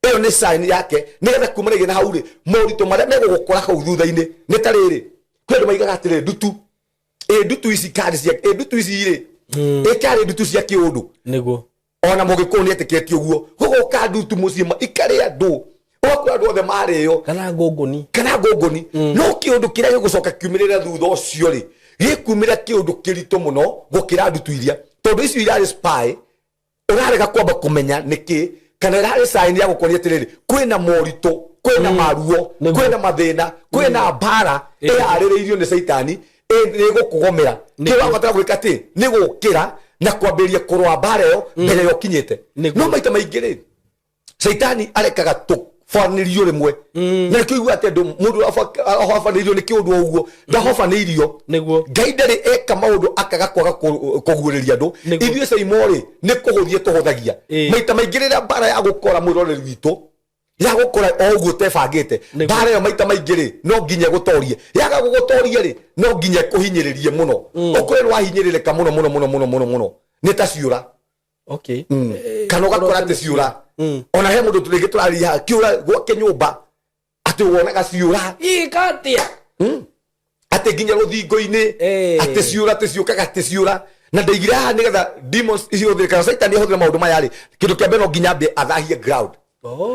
iyo ni sign yake nigetha kumanagia na hau ri morito maria megugukora hau thutha-ini ni tariri kwendu maigaga atiri ndutu ici kari cia ndutu ici ri ikari ndutu cia kiundu niguo ona mugikuo ni etiketi uguo guguka ndutu mucii ikari andu okwa andu othe mario kana ngongoni no kiundu kiria gigucoka kiumirira thutha ucio ri gikumira kiundu kirito muno gukira ndutu iria tondu icio irari spy urarega kwamba kumenya niki kana irari sign ya gukonia atiriri kwina morito kwina maruo kwina mathina kwina mbara iraririirio ni saitani ni gukugomera ki wabatara gwika ati ni gukira na kwambiria kurwa mbara yo mbere yo kinyite no maita maingi ri saitani arekaga tufanirio rimwe na kiugu ati mundu afanirio ni kiundu uguo ndahofanirio ngai ndari eka maundu akaga kwaga kuguriria andu ithuĩ SYMO ri ni kuhuthie tuhuthagia maita maingi rĩrĩa mbara ya gukora mwiroreri witu ya gukora o uguo tebangite mbara yo maita maingi ri no nginya gutorie yaga gugutorie ri no nginya kuhinyiririe muno ukore ni wahinyiririka muno ni ta ciura kana ugakora ati ciura ona he mundu turingi turaria kiura gwake nyumba ati wonaga ciura ikatia ati nginya ruthingo-ini ati ciura ati ciukaga ati ciura na ndaigire haha nigetha demons icio thirikana saitani ahuthira maundu maya ri kindu kia mbere no nginya ambe athahie ground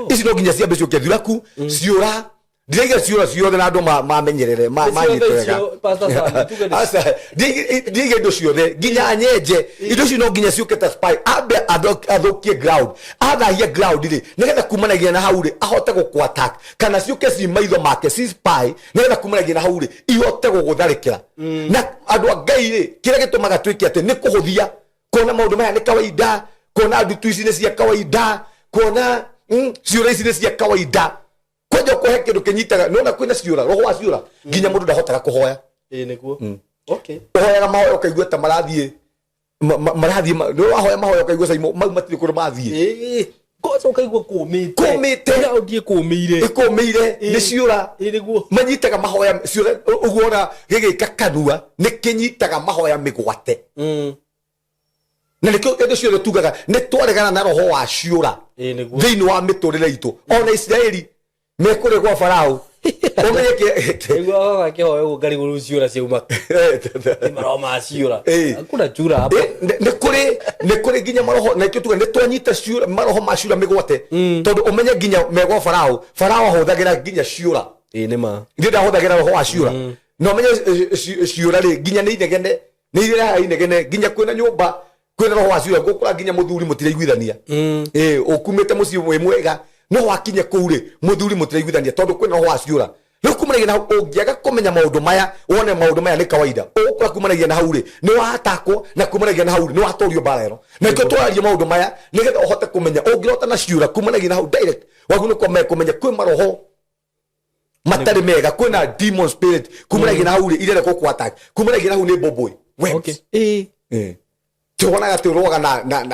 ici no nginya ciambe ciuke thuraku ciura ndireiga ciura ciothe na andu mamenyerere manyitwega ndireiga indo ciothe nginya nyenje indo icio no nginya ciuke ta spy ambe athukie ground athahie ground ri nigetha kumanagia na hau ri ahote guku attack kana ciuke ci maitho make ci spy nigetha kumanagia na hau ri ihote gugutharikira na andu a Ngai ri kiria gitumaga twike ati ni kuhuthia kuona maundu maya ni kawaida kuona ndutu ici ni cia kawaida kuona ciura ici ni cia kawaida waja kuhe kindu kinyitaga nona kwina ciura roho wa ciura nginya mundu ndahotaga kuhoya niguo okay hoya mahoya ukaigua ta marathie no wahoya mahoya ukaigua SYMO mau matire kuri mathie kosa ukaigua kumite na udie kumire ni ciura niguo manyitaga mahoya ciura uguona gigika kanua ni kinyitaga mahoya migwate na nikio kende ciura tugaga ni twaregana na roho wa ciura thiini wa miturire itu ona Israeli mekure gwa Farao omenyeke niguo gakihoya ngari guru ciura ciuma maroma ciura akuna ciura hapa ni kuri ginya maroho na ikio tuga ni twanyita ciura maroho ma ciura migwate tondu umenye ginya megwa Farao ahuthagira ginya ciura ni ma ndi ndahuthagira roho wa ciura no menye ciura ri ginya ni inegene ginya kwina nyumba kwina roho wa ciura gukura ginya muthuri mutiraiguithania ukumite muci mwega no wakinye kuure muthuri mutiraiguithania tondu kwina roho wa ciura riu kumanagia na ungiaga kumenya maundu maya wone maundu maya ni kawaida ukura kumanagia na hauri ni watakwo na kumanagia na hauri ni watorio mbara ino na ikio twaria maundu maya nigetha uhote kumenya ungirota na ciura kumanagia na hau direct wagunu kumenya kwi maroho matari mega kwina demon spirit kumanagia na hauri irere ko attack kumanagia na hau ni boboi okay tuonaga turoga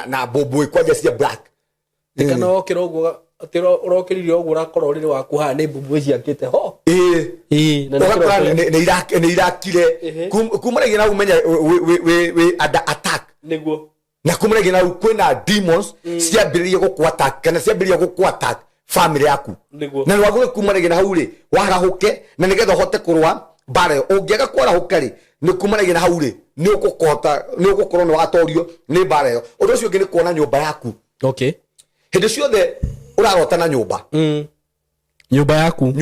na boboi kwanja cia black kana okira uguo atiro urokirire uguo rakorwo riri waku ha ni boboi ciakite ho na irakire kumanagia na umenya we attack niguo na kumanagia na kwina demons ciambiririe guku attack kana ciambiririe guku attack family yaku na wagure kumanagia na hauri warahuke na nigetha hote kurwa bare ungiaga kwarahuka ri ni kumanagia na hauri ni ugukorwo ni watorio ni mbara iyo undu ucio ungi ni kuona nyumba yaku okay hindi ciothe urarota na nyumba nyumba yaku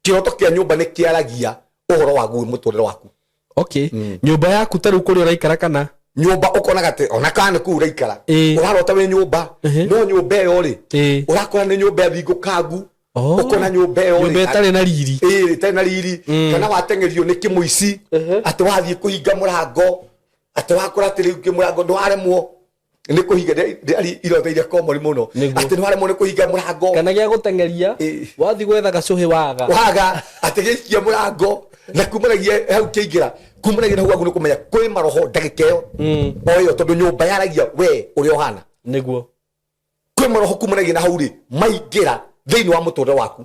kiroto kia nyumba ni kiaragia uhoro wagu muturire waku okay nyumba yaku taru kuri uraikara kana nyumba ukonaga te ona kana ku uraikara urarota we nyumba no nyumba iyo ri urakora ni nyumba thingukangu ukona nyumba iyo nyumba itari na riri itari na riri kana watengerio ni kimuici ati wathie kuhinga murango ati wakora ati riu kimurango ndwaremwo ni kuhinga ndari irota iria komori muno ati ndwaremwo ni kuhinga murango kana gia gutengeria wathi gwetha gacuhi waga ati giikia murango na kumanagia hau kiingira kumanagia na hau ni kumenya kwi maroho ndagikeo oyo tondu nyumba yaragia we uri ohana niguo kwi maroho kumanagia na hau ri maingira thiini wa muturire waku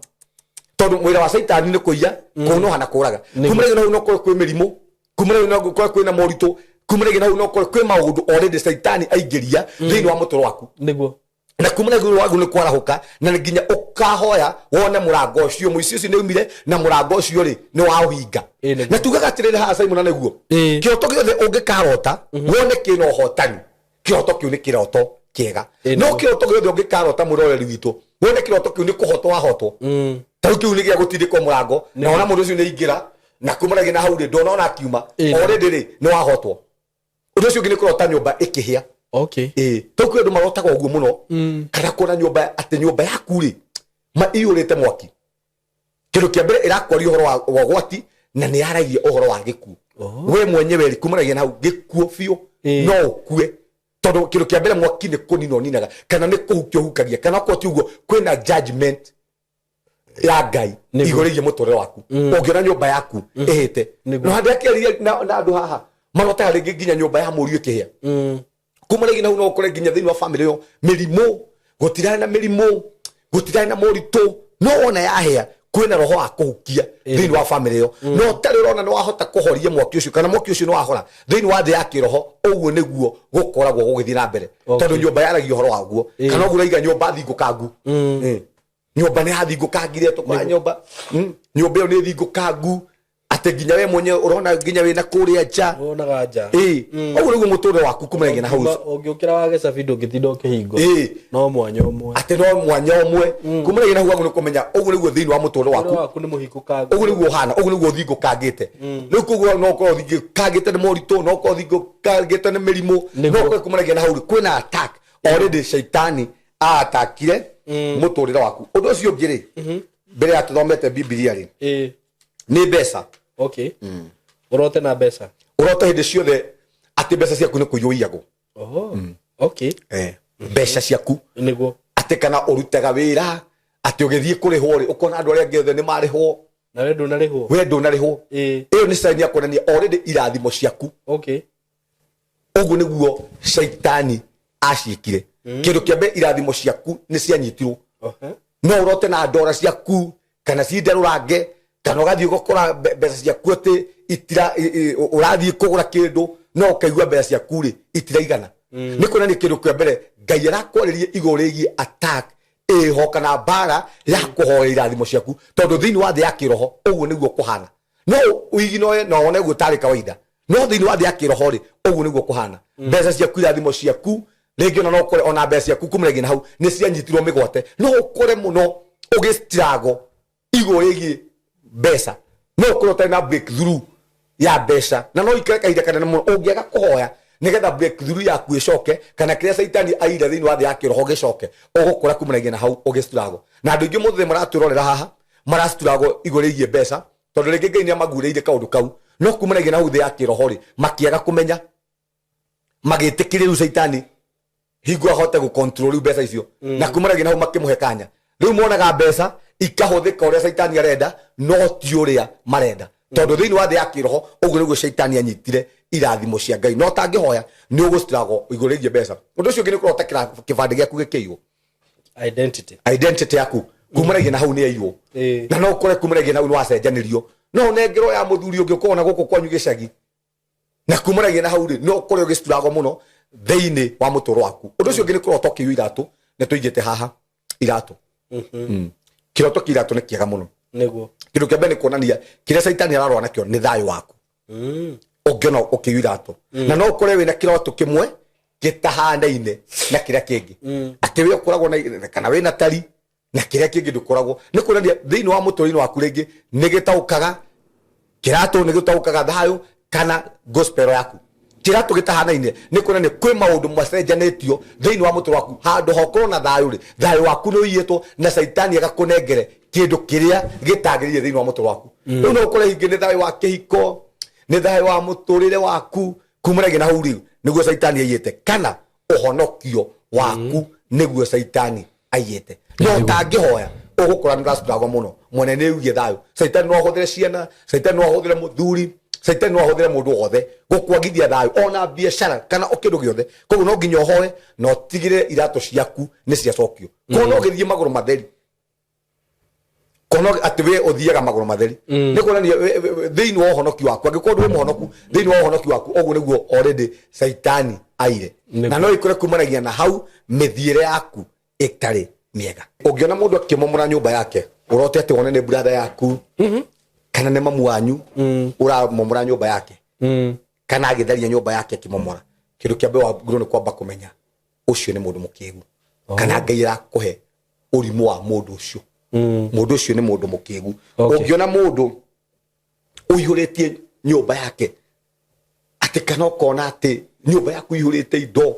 tondu mwira wa saitani ni kuiya kuno na kuraga kumanagia na hau no kwi mirimu kumanagia na hau kwina moritu kumanagia na hau no kwi maundu already saitani aingiria thiini wa muturire waku niguo na kumanagia wagu ni kwarahuka na nginya ukahoya wone murango ucio muici ucio ni umire na murango ucio ri ni wa uhinga na tugaga atiriri ha SYMO na niguo kiroto giothe ungikarota wone kino hotani kiroto kiu ni kiroto kiega no kiroto giothe ungikarota muroreri witu wone kiroto kiu ni kuhotwo wahotwo tau kiu ni gia gutindikwo murango na ona mundu ucio ni ingira na kumanagia na hau ri ndona ona akiuma already ri ni wahotwo undu ucio ngini kurota nyumba ikihia okay tokyo ndo marotaga uguo muno kana kuona nyumba ati nyumba yaku ri ma iyurite mwaki kindu kia mbere irakwaria uhoro wa gwati na ni yaragia uhoro wa gikuo we mwenyewe ri kumanagia na hau gikuo biu no ukue tondu kindu kia mbere mwaki ni kunino ninaga kana ni kuhukio hukagia kana kwa ti uguo kwina judgment ya ngai igorigie muturire waku ungiona nyumba yaku ihite no handi akiriria na andu haha marotaga ringi nginya nyumba ya murio kihia kumanagia na hau no ukore nginya thiini wa family yo mirimu gutirana na mirimu gutirana na moritu no ona yahia kwina roho wa kuhukia thiini wa family yo no tari rona no wahota kuhoria mwaki ucio kana mwaki ucio no wahora thiini wa thi ya kiroho uguo niguo gukoragwo gugithii na mbere tondu nyumba yaragia uhoro waguo kana uguo raiga nyumba thingukangu nyumba ni hathingukangire tukora nyumba iyo ni thingukangu ate nginya we mwenye urona nginya we na kuria nja wonaga nja uguo niguo muturire waku kumanagia na hau ungiukira wage sabindo ngitinda ukihingo no mwanya umwe ate no mwanya umwe kumanagia na hau ni kumenya uguo niguo thiini wa muturire waku ni muhikukangu uguo niguo hana uguo niguo thingukangite riu kuguo no ko thingukangite ni moritu no ko thingukangite ni mirimu no ko kumanagia na hau kwina attack already shaitani atakire muturire waku undu ucio ngiri mbere ya tuthomete Biblia ri ni mbeca okay urote na mbeca urote hindi ciothe ati mbeca ciaku ni kuiyagwo okay mbeca ciaku niguo ati kana urutaga wira ati ugithie kurihwo ri ukona andu aria ngethe ni marihwo na we ndunarihwo iyo ni sign ya kuonania already irathimo ciaku uguo niguo shaitani aciikire kindu kiambe irathimo ciaku ni cianyitirwo no urote na ndora ciaku kana cinderurange kana ugathie gukora mbeca ciaku ati itira urathie kugura kindu no ukaigua mbeca ciaku ri itiraigana ni kuonania kindu kiambere Ngai arakwaririe iguru rigie attack ho kana mbara ya kuhoya irathimo ciaku tondu thiini wa thi ya kiroho uguo niguo kuhana no uiginoe no wone guo tari kawaida no thiini wa thi ya kiroho ri uguo niguo kuhana mbeca ciaku irathimo ciaku ringi ona no kore ona mbeca ciaku kumuregi na hau ni cianyitirwo migwate no ukore muno ugistrago iguru rigie mbeca no ukore na breakthrough ya mbeca na no ikare kaida kana muno ungiaga kuhoya nigetha breakthrough yaku icoke kana kiria saitani aira thiini wa thi ya kiroho gicoke ugukura kumuragia na hau ugistrago na andu ingi muthe maraturorera haha marastrago iguru rigie mbeca tondu ringi Ngai ni amagureire kaundu kau no kumuragia na hau thi ya kiroho ri makiaga kumenya magitikiriru saitani hingo ahote gu control mbeca icio na kumuragia na hau makimuhe kanya riu monaga mbeca ikahuthika uria saitani arenda no ti uria marenda tondu thiini wa thi ya kiroho uguo niguo saitani anyitire irathimo cia Ngai no tangihoya ni ugustrago iguru rigie mbeca undu ucio ngi ni kurotekera kibande giaku gikiiwo identity yaku kumuragia na hau ni aiywo na no ukore kumuragia na hau ni wacenjanirio no nengero ya muthuri ungi ukona guku kwanyu gicagi na kumuragia na hau ri no ukore ugistrago muno thiini wa mutoro waku undu ucio ngi ni kurotokiyo iratu ne tuigite haha iratu kiroto kiratu ni kiega muno niguo kindu kiambe ni kuonania kiria saitani ararwa nakio ni thayo waku ugiona ukiyo iratu na no ukore wina kiroto kimwe gitahanaine na kiria kingi ati we ukoragwo na kana wina tari na kiria kingi ndukoragwo ni kuonania thiini wa mutorino waku ringi ni gitaukaga kiratu ni gitaukaga thayo kana gospel yaku kiratu gitahanaine ni kuonania kwi maundu macenjanitio thiini wa mutoro waku handu hokoro na thayo ri thayo waku ni uyitwo na saitani agakunengere kindu kiria gitagirire thiini wa mutoro waku riu no ukore hingi ni thayo wa kihiko ni thayo wa muturire waku kumuragia na hau riu niguo saitani aiyite kana uhonokio waku niguo saitani aiyite no tangihoya ugukora ndrastrago muno mwene ni ugie thayo saitani no ahuthire ciana saitani no ahuthire muthuri saitani no ahuthire mundu wothe gukwagithia thayo ona biashara kana okindu giothe koguo no nginya uhoe no tigire irato ciaku ni ciacokio kono githie maguru matheri kono atiwe othiaga maguru matheri ni kuonania thiini wa uhonoki waku angikorwo ndwi muhonoku thiini wa uhonoki waku uguo niguo already saitani aire na no ikore kumanagia na hau mithiire yaku itari miega ungiona mundu akimomora nyumba yake urote ati wone ni brother yaku kana ni mamu wanyu uramomora nyumba yake kana agitharia nyumba yake akimomora kindu kiambe wa ngoro ni kwamba kumenya ucio ni mundu mukigu kana Ngai arakuhe urimu wa mundu ucio mundu ucio ni mundu mukigu ungiona mundu uihuritie nyumba yake ati kana ukona ati nyumba yaku ihurite indo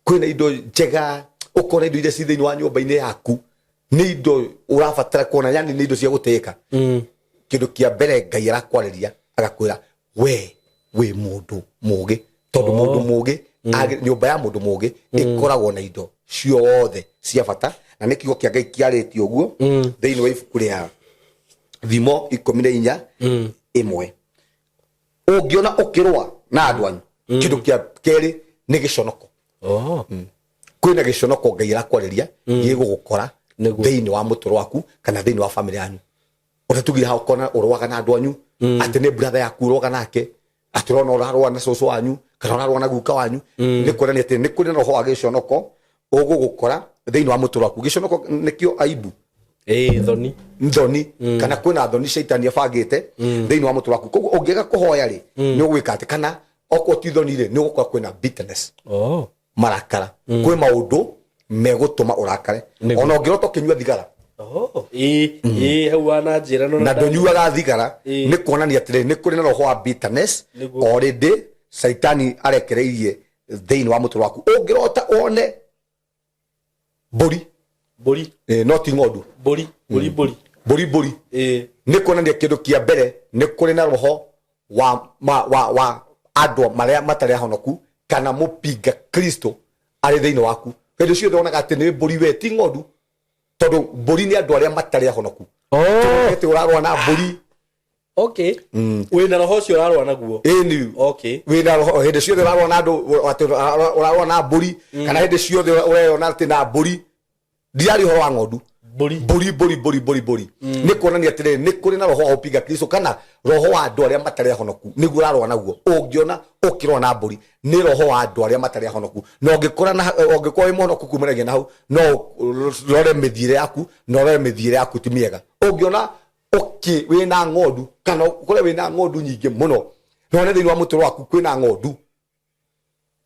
kwina indo njega ukona indo iria cithiini wa nyumba-ini yaku ni indo urabatara kuona yani ni indo cia guteka kindu kia mbere Ngai arakwariria agakwira we mundu mugi tondu mundu mugi nyumba ya mundu mugi ikoragwo na indo ciothe cia bata na ni kiugo kia Ngai kiaritio uguo thiini wa ibuku ria SYMO 14:1 ungiona ukirwa na andu anyu kindu kia keri ni giconoko kwina giconoko Ngai arakwariria gigugukora thiini wa mutoro waku kana thiini wa family yanyu uratugire ha ukona urwaga na andu anyu ati ni brother yaku urwaga nake ati rona urarwa na soso wanyu kana urarwa na guka wanyu ni kuonania ati ni kuri roho wa giconoko ugugukora thiini wa mutoro waku giconoko nikio aibu thoni kana kwina thoni shaitani abangite thiini wa mutoro waku koguo ungiega kuhoya ri ni ugwika ati kana okwo ti thoni ri ni ugukora kwina bitterness marakara kwi maundu megutuma urakare ona ungirota kinyua thigara hau wana njira na ndonyuaga thigara ni kuonania atiri ni kuri na roho wa bitterness already saitani arekereirie thiini wa mutoro waku ungirota one buri no ti ng'ondu buri ni kuonania kindu kia mbere ni kuri na roho wa andu maria matari ahonoku kana mupinga Kristo ari thiini waku hindu ciothe wonaga ati ni buri we ti ng'ondu tondu mburi ni andu aria matari ahonoku ete urarwa na mburi okay wina roho cio urarwa naguo ni okay wina roho hinde ciothe urarwa na andu urarwa na mburi kana hinde ciothe ureyona ati na mburi ndiari horo wa ng'ondu mburi ni kuonania atire ni kuri na roho wa upiga Kristo kana roho wa andu aria matari ahonoku niguo urarwa naguo ungiona ukirwa na mburi ni roho wa andu aria matari ahonoku no ngikora na ungikora imonoku kumanagia na hau no rore mithire yaku no rore mithire yaku ti miega ungiona okay wina ng'ondu kana kore wina ng'ondu nyingi muno no ne thiini wa mutoro waku kwina ng'ondu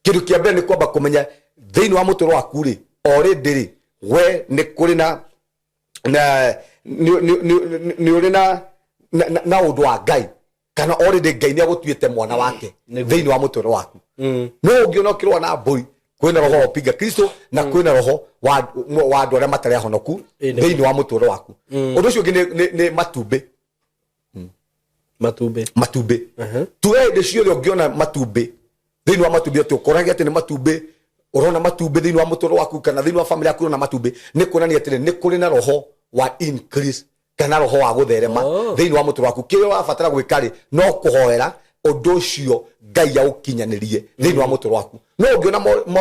kindu kia mbere ni kwamba kumenya thiini wa mutoro waku ri already we ni kuri na ni uri na undu wa Ngai kana already Ngai ni agutuite mwana wake thiini wa mutoro waku no ungiona kirwa na mburi kwina roho wa piga Kristo na kwina roho wa andu aria matari ahonoku thiini wa mutoro waku undu ucio ni matumbe tuwe de ciothe ungiona matumbe thiini wa matumbe tukoragia ati ni matumbe urona matumbe thiini wa mutoro waku kana thiini wa family yaku na matumbe ni kuonania ati ni kuri na roho wa increase kana roho wa gutherema thiini wa mutoro waku kiyo wabatara gwikari no kuhoera undu ucio Ngai aukinyanirie thiini wa mutoro waku no ungiona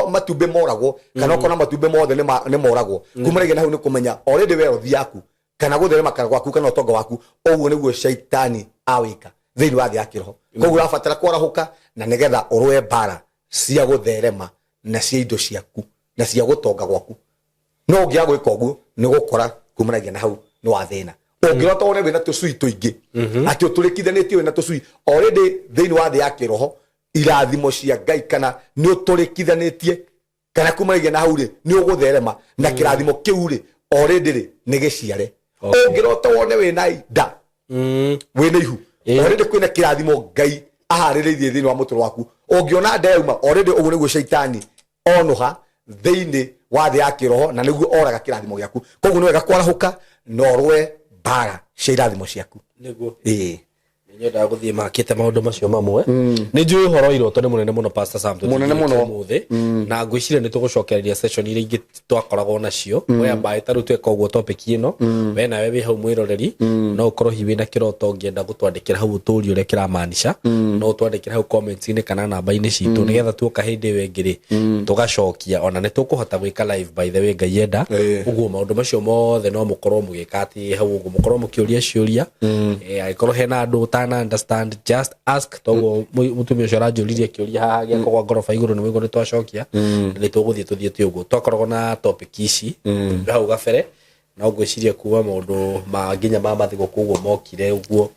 matumbe moragwo kana ukona matumbe mothe ni moragwo kumanagia na hau ni kumenya already we rothi yaku kana gutherema kana gwaku kana utonga waku oguo niguo shaitani awika thiini wa thii ya kiroho koguo urabatara kwarahuka na nigetha urwe mbara cia gutherema na cia indo ciaku na cia gutonga gwaku no ungia gwika uguo ni gukora kumanagia na hau ni wa thina ungirota wone wina tucui tuingi ati uturikithanitio wina tucui already thiini wa thii ya kiroho irathimo cia Ngai kana ni uturikithanitie kana kumanagia na hau ri ni ugutherema na kirathimo kiu ri already ri ni giciare ungirota wone wina ida wina ihu already kwina kirathimo Ngai ahaririirie thiini wa mutoro waku ungiona nda yauma already uguo niguo shaitani onuha thiini wa thii ya kiroho na niguo oraga kirathimo giaku koguo ni wega kwarahuka no rwe mbara cia irathimo ciaku niguo nyendaga guthie makite maundu macio mamwe ni njui horo Irota ni munene muno Pastor Sam munene muno Mothe na ngwiciria ni tugucokereria session iria ingi twakoragwo nacio we ambaye taru tweka uguo topic ino we nawe wi hau mwiroreri no ukorwo hiwi na kiroto ungienda gutwandikira hau uturi uria kiramanisha no utwandikira hau comments ini kana namba-ini citu nigetha tuoka hindi wengiri tugacokia ona ni tukuhota gwika live by the way Ngai yenda uguo maundu macio mothe no mukorwo mugika ati hau uguo mukorwo mukiuria ciuria agikorwo hena andu understand just ask togo mutumia ucio aranjuririe kiuria haha giako kwa ngoroba iguru ni wigwo ni twacokia ni tuguthie tuthie tuguo twakoragwo na topic ici hau gabere na ngwiciria kuwa maundu ma nginya ma mathigo kuguo mokire uguo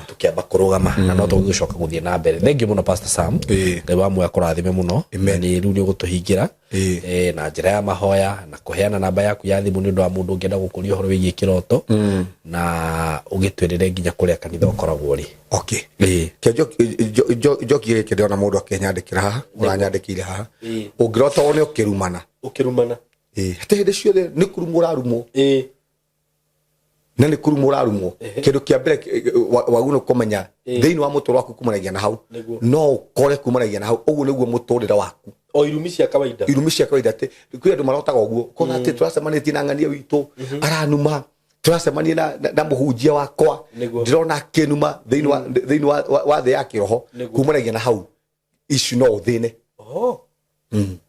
tukiamba kurugama na no tugucoka guthie na mbere thank you muno Pastor Sam Ngai wa mwe akurathime muno ni riu ni gutuhingira na njira ya mahoya na kuheana namba yaku ya thimu ni ndu wa mundu ungienda gukuria horo wigie kiroto na ugitwirire nginya kuria kanitha ukoragwo ri okay joki kende ona mundu akenyandikira haha uranyandikire haha ungirota wone ukirumana hete hinde ciothe ni kurumurarumo na ni kurumurarumo kindu kia mbere waguno kumenya thiini wa mutoro waku kumanagia na hau no ukore kumanagia na hau uguo niguo muturira waku o irumi cia kawaida te kwi andu marotaga uguo kona ati turacemanitie na ng'ania witu aranuma turacemanie na muhunjia wakwa ndirona kinuma thiini wa thii ya kiroho kumanagia na hau ici no uthine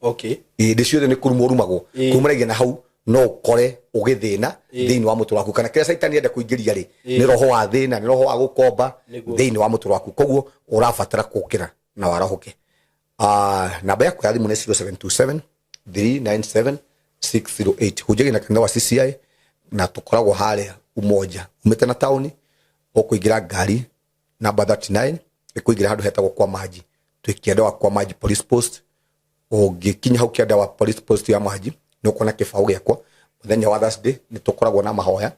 okay ndi ciothe ni kurumurumagwo kumanagia na hau no ukore ugithina thiini wa mutoro waku kana kira saitani enda kuingiria ri ni roho wa thina ni roho wa gukomba thiini wa mutoro waku koguo urabatara kukira na warahuke namba yaku ya thimu ni 0727 397 608 hujagi na kanitha wa CCI na tukoragwo haria umoja umete na tauni ukuingira ngari namba 39 ikuingira handu hetagwo kwa maji twikienda wa kwa maji police post ugikinya hau kienda wa police post ya maji no kuona kibao giakwa muthenya wa Thursday ni tukoragwo na mahoya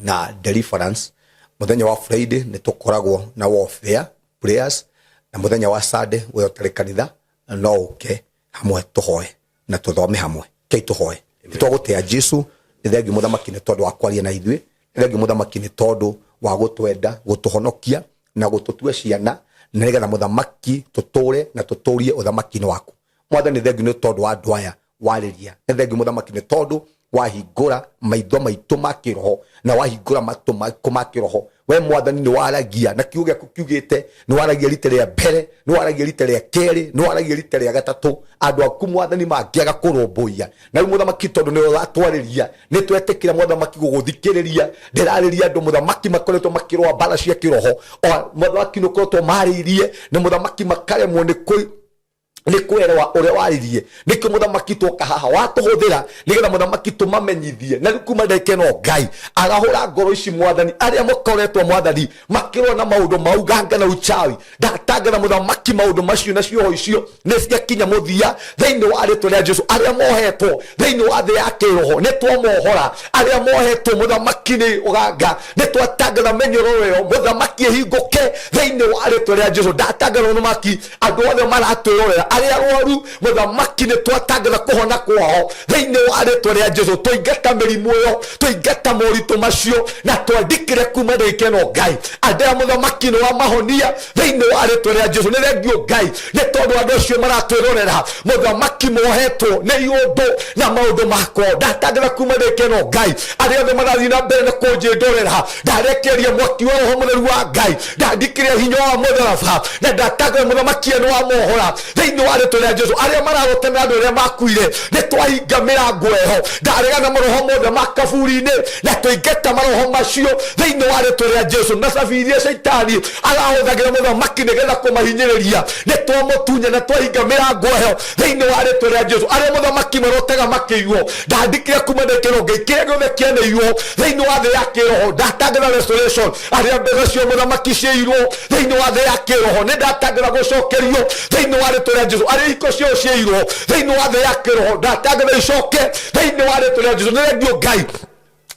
na deliverance muthenya wa Friday ni tukoragwo na warfare prayers na muthenya wa Sunday we utari kanitha no uke hamwe tuhoe na tuthome hamwe kei tuhoe twagutea Jesu ni thengiu muthamaki ni tondu wa kwaria na ithuĩ ni thengiu muthamaki ni tondu wa gutwenda gutuhonokia na gututue ciana na nigetha muthamaki tuture na tuturie uthamaki-ini waku mwathani thengiu ni tondu wa andu aya wariria ni thengiu muthamaki ni tondu wahingũra maitho maitũ ma kĩroho na wahingũra matũ maku ma kĩroho we mwathani nĩ waragia na kiugo gĩaku kiugĩte nĩ waragia rita rĩa mbere nĩ waragia rita rĩa kerĩ nĩ waragia rita rĩa gatatũ andũ aku mwathani mangĩaga kũrũmbũiya na rĩu mũthamaki tondũ nĩ ũratwarĩria nĩ twetĩkĩra mũthamaki gũgũthikĩrĩria ndĩrarĩria andũ mũthamaki makoretwo makĩrũa mbara cia kĩroho o mũthamaki nĩ ũkoretwo marĩirie na mũthamaki makaremwo nĩ kwĩrewa ũrĩa waririe nĩkĩo mũthamaki twoka haha watũhũthĩra nĩgetha mũthamaki tũmamenyithie na rĩu kuma ndagĩka ĩno Ngai agahũra ngoro ici mwathani arĩa mũkoretwo mwathani makĩrũa na maũndũ mau ganga na uchawi ndatangatha mũthamaki maũndũ macio na cioho icio nĩ ciakinya mũthia thĩinĩ wa rĩtwa rĩa Jesũ arĩa mohetwo thĩinĩ wa thĩ ya kĩroho nĩ twamohora arĩa mohetwo mũthamaki nĩ ũganga nĩ twatangatha mĩnyororo ĩyo mũthamaki ĩhingũke thĩinĩ wa rĩtwa rĩa Jesũ ndatangatha mũthamaki andũ othe maratwĩrorera arĩa arwaru mũthamaki nĩ twatangatha kũhona kwao thĩinĩ wa rĩtwa rĩa Jesũ tũingata mĩrimũ ĩyo tũingata moritũ macio na twandĩkĩre kuma ndagĩka ĩno Ngai andũ aya mũthamaki nĩ wamahonia thĩinĩ wa rĩtwa rĩa Jesũ nĩ thengio Ngai nĩ tondũ andũ acio maratwĩrorera mũthamaki mohetwo nĩ iũndũ na maũndũ makwa ndatangatha kuma ndagĩka ĩno Ngai arĩa othe marathiĩ na mbere na kũnjĩndorera ndarekereria mwaki wa Roho Mũtheru wa Ngai ndandĩkĩre hinya wa mũtharaba na ndatangatha mũthamaki nĩ wamohora thĩinĩ wa rĩtwa rĩa Jesũ arĩa mararotana andũ arĩa makuire nĩ twahinga mĩrango ĩho ndaregana maroho mothe ma kaburi-inĩ na tũingata maroho macio thĩinĩ wa rĩtwa rĩa Jesũ na cabi iria Shaitani arahũthagĩra mũthamaki nĩgetha kũmahinyĩrĩria nĩ twamũtunya na twahinga mĩrango ĩho thĩinĩ wa rĩtwa rĩa Jesũ arĩa mũthamaki marotaga makĩiywo ndandĩkĩre kuma ndagĩka ĩno Ngai kĩrĩa gĩothe kĩanĩirwo thĩinĩ wa thĩ ya kĩroho ndatangatha restoration arĩa mbeca cio mũthamaki ciĩirwo thĩinĩ wa thĩ ya kĩroho nĩ ndatangatha gũcokerio thĩinĩ wa rĩtwa rĩa Jesũ arĩa iko cio ciĩirwo thĩinĩ wa thĩ ya kĩroho ndatangatha icoke thĩinĩ wa rĩtwa rĩa Jesũ nĩ thengio Ngai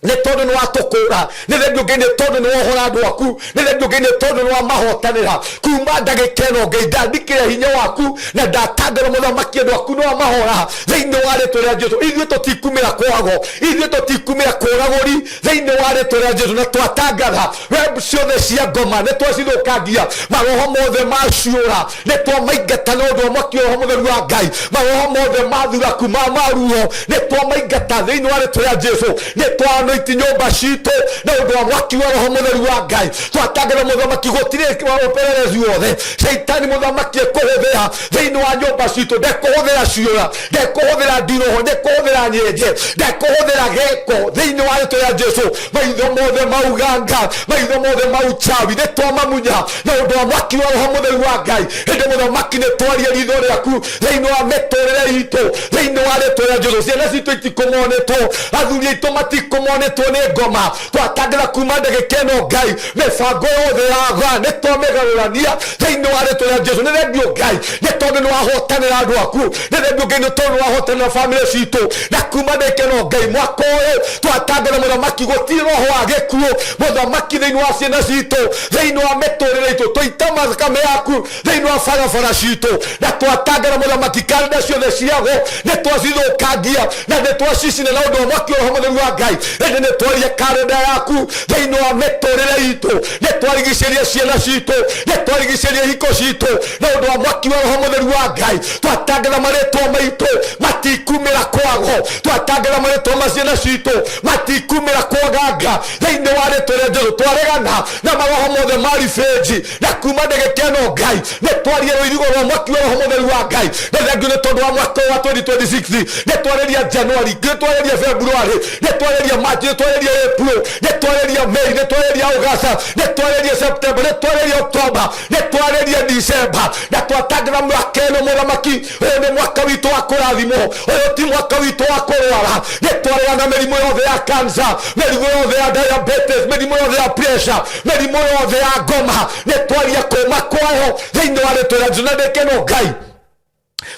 nĩ tondũ nĩ watũkũra nĩ thengio Ngai nĩ tondũ nĩ wohora andũ aku nĩ thengio Ngai nĩ tondũ nĩ wamahotanĩra kuma ndagĩka ĩno Ngai ndandĩkĩre hinya waku na ndatangatha mũthamaki andũ aku nĩ wamahora thĩinĩ wa rĩtwa rĩa Jesũ ithuĩ tũtikumĩra kwago ithuĩ tũtikumĩra kũragũri thĩinĩ wa rĩtwa rĩa Jesũ na twatangatha web ciothe cia ngoma nĩ twacithũkangia maroho mothe maciũra nĩ twamaingata na ũndũ wa mwaki wa Roho Mũtheru wa Ngai maroho mothe mathuraku ma maruho nĩ twamaingata thĩinĩ wa rĩtwa rĩa Jesũ nĩ twa nyũmba citũ na ũndũ wa mwaki wa Roho Mũtheru wa Ngai twatangatha mũthamaki gũtirĩ wa ũpererezi wothe Shaitani mũthamaki ekũhũthĩra thĩinĩ wa nyũmba citũ ndekũhũthĩra ciũra ndekũhũthĩra ndiroho ndekũhũthĩra nyenje ndekũhũthĩra gĩko thĩinĩ wa rĩtwa rĩa Jesũ maitho mothe mau ganga maitho mothe mau chawi nĩ twamamunya na ũndũ wa mwaki wa Roho Mũtheru wa Ngai hĩndĩ mũthamaki nĩ twaria ritho rĩaku thĩinĩ wa mĩtũrĩre itũ thĩinĩ wa rĩtwa rĩa Jesũ ciana citũ itikũmonetwo athuri aitũ matikũmonetwo nĩ ngoma twatangatha kuma ndagĩka ĩno Ngai mĩbango yothe yaga nĩ twamĩgarũrania thĩinĩ wa rĩtwa rĩa Jesũ nĩ thengio Ngai nĩ tondũ nĩ wahotanĩra andũ aku nĩ thengio Ngai nĩ tondũ nĩ wahotanĩra bamĩrĩ citũ na kuma ndagĩka ĩno Ngai mwaka ũyũ twatangatha mũthamaki gũtirĩ roho wa gĩkuũ mũthamaki thĩinĩ wa ciana citũ thĩinĩ wa mĩtũrĩre itũ tũita thakame yaku thĩinĩ wa barabara citũ na twatangatha mũthamaki karenda ciothe ciago nĩ twacithũkangia na nĩ twacicina na ũndũ wa mwaki wa Roho Mũtheru wa Ngai nĩ twaria karenda yaku thĩinĩ wa mĩtũrĩre itũ nĩ twarigicĩria ciana citũ nĩ twarigicĩria hiko citũ na ũndũ wa mwaki wa Roho Mũtheru wa Ngai twatangatha marĩtwa maitũ matikumĩra kwago twatangatha marĩtwa ma ciana citũ matikumĩra kwaganga thĩinĩ wa rĩtwa rĩa Jesũ twaregana na maroho mothe ma ribĩnji na kuma ndagĩka ĩno Ngai nĩ twaria rũirigo rwa mwaki wa Roho Mũtheru wa Ngai nĩ thengio nĩ tondũ wa mwaka wa 2026 nĩ twarĩria Januari nĩ twarĩria February nĩ twarĩria March nĩ twarĩria April nĩ twarĩria May nĩ twarĩria August nĩ twarĩria September nĩ twarĩria October nĩ twarĩria December na twatangatha mwaka ĩno mũthamaki ũyũ nĩ mwaka witũ wa kũrathimwo ũyũ ti mwaka witũ wa kũrwara nĩ twarĩra na mĩrimũ yothe ya cancer mĩrimũ yothe ya diabetes mĩrimũ yothe ya pressure mĩrimũ yothe ya ngoma nĩ twaria kũma kwayo thĩinĩ wa rĩtwa rĩa Jesũ na ndagĩka ĩno Ngai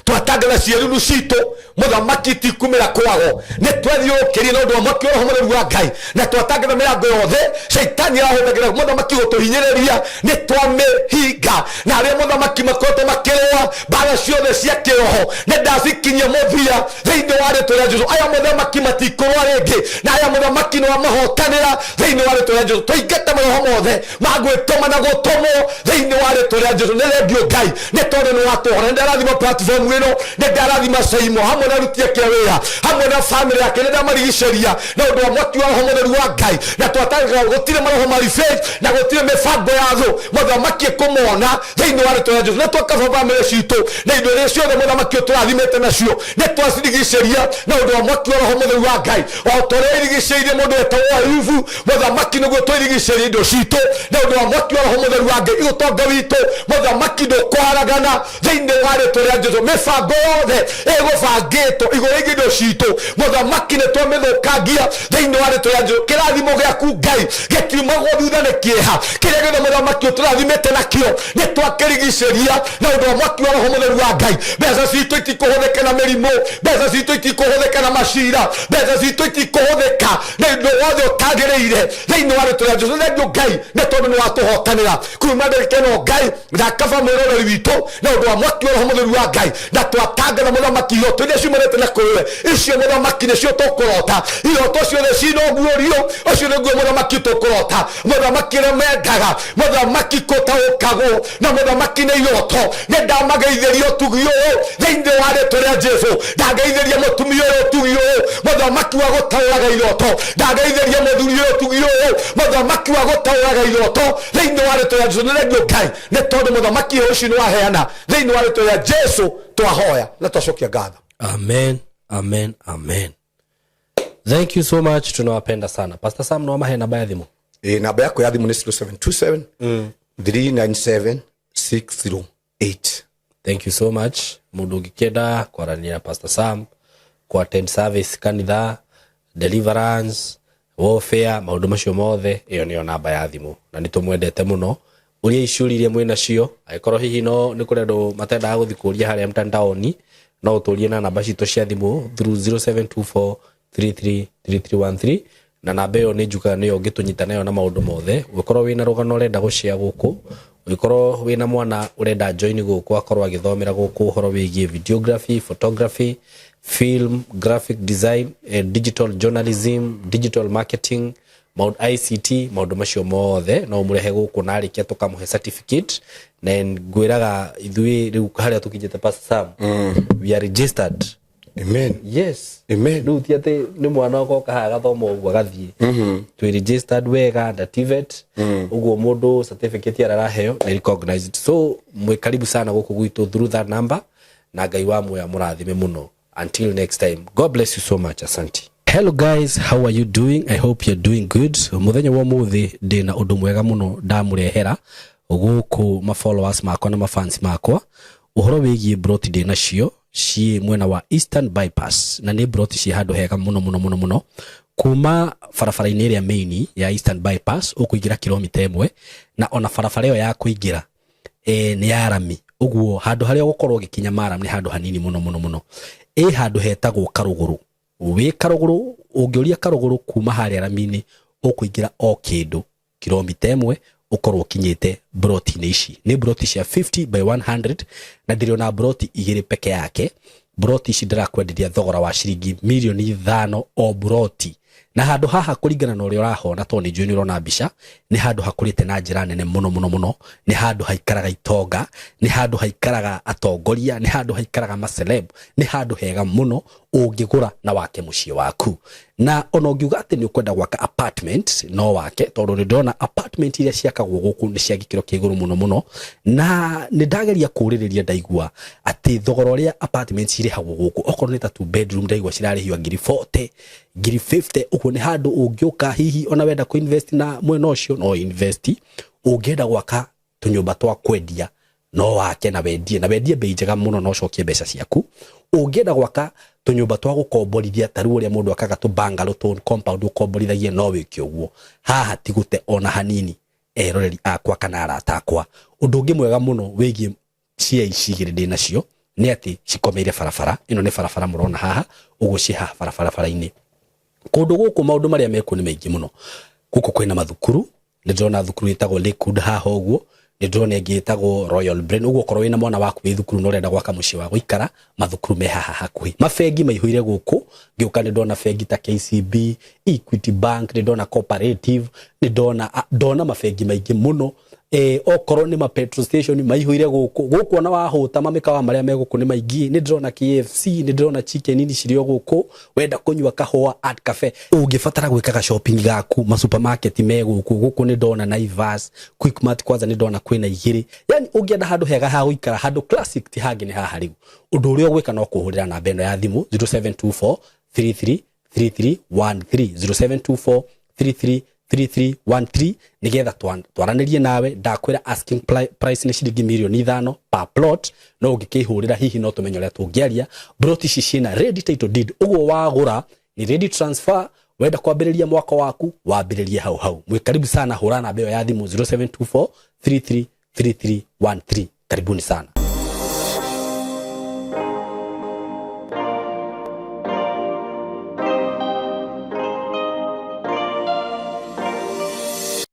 twatangatha ciĩruru citũ mũthamaki tikumĩra kwago nĩ twathiũrũkĩria na ũndũ wa mwaki wa Roho Mũtheru wa Ngai na twatangatha mĩrango yothe Shaitani arahũthagĩra mũthamaki gũtũhinyĩrĩria nĩ twamĩhinga na arĩa mũthamaki makoretwo makĩrũa mbara ciothe cia kĩroho nĩ ndacikinyia mũthia thĩinĩ wa rĩtwa rĩa Jesũ aya mũthamaki matikũrũa rĩngĩ na aya mũthamaki nĩ wamahotanĩra thĩinĩ wa rĩtwa rĩa Jesũ tũingate maroho mothe ma gwĩtũma na gũtũmwo thĩinĩ wa rĩtwa rĩa Jesũ nĩ thengio Ngai nĩ tondũ nĩ watũhora nĩ ndarathima platform ino ne ndarathima SYMO hamwe na ruti yake wira hamwe na family yake ne ndamarigiceria na undu wa mwaki wa roho mutheru wa Ngai na twatanga gutire maroho mari faith na gutire mefango ya tho muthamaki kumona thiini wa rito ya Jesu ne twakaba family citu na indo iria ciothe muthamaki turathimete nacio ne twacirigiceria na undu wa mwaki wa roho mutheru wa Ngai o tore irigiceirie mundu etagwo Ayubu muthamaki niguo twirigiceirie indo citu na undu wa mwaki wa roho mutheru wa Ngai igotonga witu muthamaki ndukwaragana thiini wa rito ya Jesu mefango yothe egubangitwo iguru indo citu muthamaki ne twamithukangia thiini wa rito ya Jesu kirathimo giaku Ngai gitimagwo thutha ni kieha kiria githe muthamaki turathimete nakio ne twakirigiceria na undu wa mwaki wa roho mutheru wa Ngai mbeca citu itikuhuthika na mirimo mbeca citu itikuhuthika na macira mbeca citu itikuhuthika na indo wothe utagiriire thiini wa rito ya Jesu thengiu Ngai ne tondu ni watuhotanira kuma ndirikeno Ngai ndakaba mwiroreri witu na undu wa mwaki wa roho mutheru wa Ngai na twatanga na muthamaki iroto iria ciumanite na kuriwe icio muthamaki nicio tukurota iroto ciothe cinoguorio ucio niguo muthamaki tukurota muthamaki remengaga muthamaki kutaukagwo na muthamaki ni iroto ne ndamageithĩria ũtugi ũyũ thĩinĩ wa rĩtwa rĩa Jesu ndageithĩria mũtumia ũyũ ũtugi ũyũ muthamaki wa gũtaũraga iroto ndageithĩria mũthuri ũyũ ũtugi ũyũ muthamaki wa gũtaũraga iroto thĩinĩ wa rĩtwa rĩa Jesu nĩ rĩngĩ Ngai nĩ tondũ muthamaki ũcio nĩ waheana thĩinĩ wa rĩtwa rĩa Jesu twahoya na twacokia ngatho. Amen, amen, amen. Thank you so much. Tunawapenda sana. Pastor Sam, no mahe namba ya thimu? Namba yako ya thimu ni 0727 397 608. Thank you so much. Mundu ngikenda kwarania Pastor Sam kwa attend service kanitha, deliverance, warfare, maundu macio mothe, iyo niyo namba ya thimu na nitumwendete muno. Uria icuririe mwina cio aikorwo hihi no ni kuri andu matenda guthikuria haria mtandaoni no uturie na namba citu cia thimu through 0724333313 na namba iyo ni njuka niyo ngitunyita nayo na maundu mothe ukorwo wina rugano urenda gucia guku ukorwo wina mwana urenda join guku akorwo agithomera guku horo wigie videography, photography, film, graphic design, digital journalism, digital marketing, maundu ICT, maundu macio mothe no murehe guku na arikia tukamuhe certificate na ngwiraga ithui riu haria tukinyete Pastor Sam we are registered. Amen. Yes. Amen. Riu tiate ni mwana wako kaha gathomo uguo gathie twi registered wega na TVET uguo mundu certificate araheo na recognized. So mwe karibu sana guku gwitu through that number na Ngai wa muya murathime muno. Until next time, God bless you so much. Asante. Hello guys, how are you doing? I hope you're doing good. Muthenya wa Mothe ndina undu mwega muno ndamurehera guku ma followers makwa na ma fans makwa uhoro wigie broti ndina cio ci mwena wa Eastern Bypass na ni broti ci handu hega muno kuma farafara-ini iria main ya Eastern Bypass ukuingira kilomita 1 na ona farafara iyo ya kuingira ni ya rami uguo handu haria gukorwo gikinya maram ni handu hanini muno handu hetagwo Karuguru. We Karuguru ungioria Karuguru kuma haria ramini ukuingira o kindu kilomita 1 ukorwo kinyete broti ici ni broti cia 50 by 100 na ndiriona broti igiri peke yake. Broti ici ndirakwenderia thogora wa ciringi milioni 5 o broti na handu haha kuringana na uria urahona to ni njui urona mbica ni handu hakurite na njira nene muno ni handu haikaraga itonga ni handu haikaraga atongoria ni handu haikaraga maceleb ni handu hega muno ungigura na wake mucie waku na ona ungiuga ati ni ukwenda gwaka apartment no wake tondu ni ndona apartment iria ciakagwo guku ni cia gikiro kiguru muno na ni ndageria kuririria ndaigua ati thogora uria apartments iri hagu guku okorwo ni ta 2 bedroom ndaigua cirarihio ngiri 40 ngiri 50 uko ni handu ungiuka hihi ona wenda ku invest na mwena ucio no invest ungenda gwaka tunyumba twa kwendia no wake na wendie bei njega muno no cokie mbeca ciaku ungenda gwaka tunyumba twa gukomborithia taru uria mundu akaga tu bungalow tone compound ukomborithagie no wiki uguo haha tigute ona hanini eroreri akwa kana arata akwa undu ungi mwega muno wigie cia icigire ndi nacio ni ati cikomeire farafara ino ni farafara murona haha uguo ci haha farafara-ini kundu guku maundu maria meku ni maingi muno guku kwina mathukuru ni ndona thukuru itagwo Lakewood haha uguo ni ndona ngitagwo Royal Brain uguo korwo wina mwana waku wi thukuru no renda gwaka mucie wa guikara mathukuru me haha hakuhi mafengi maihuire guku ngiuka ni ndona fengi ta KCB, Equity Bank, ni ndona Cooperative, ni ndona mafengi maingĩ mũno okorwo nĩ ma petrol station maihũire gũkũ ona wahũta mamĩkawa marĩa me gũkũ nĩ maingĩ nĩ ndĩrona KFC nĩ ndĩrona chicken ini cirio gũkũ wenda kũnyua kahũa at cafe ũngĩbatara gwĩkaga shopping gaku ma supermarket me gũkũ nĩ ndona Naivas Quickmart kwanza nĩ ndona Kwina igĩrĩ yani ũngĩenda handũ hega ha gũikara handũ classic ti hangĩ nĩ haha rĩu ũndũ ũrĩa ũgwĩka no kũhũrĩra namba ĩno ya thimũ 0724 33 3313 0724 3313 nigetha twaranĩrie nawe ndakwĩra asking price nĩ ciringi mirioni 5 per plot no ũngĩkĩhũrĩra hihi no tũmenye ũrĩa tũngĩaria plot ici ciĩna ready title deed ũguo wagũra ni ready transfer wenda kwambĩrĩria mwako waku wambĩrĩrie hau mwĩ karibu sana hũra namba ĩyo ya thimũ 0724 333313 karibuni sana.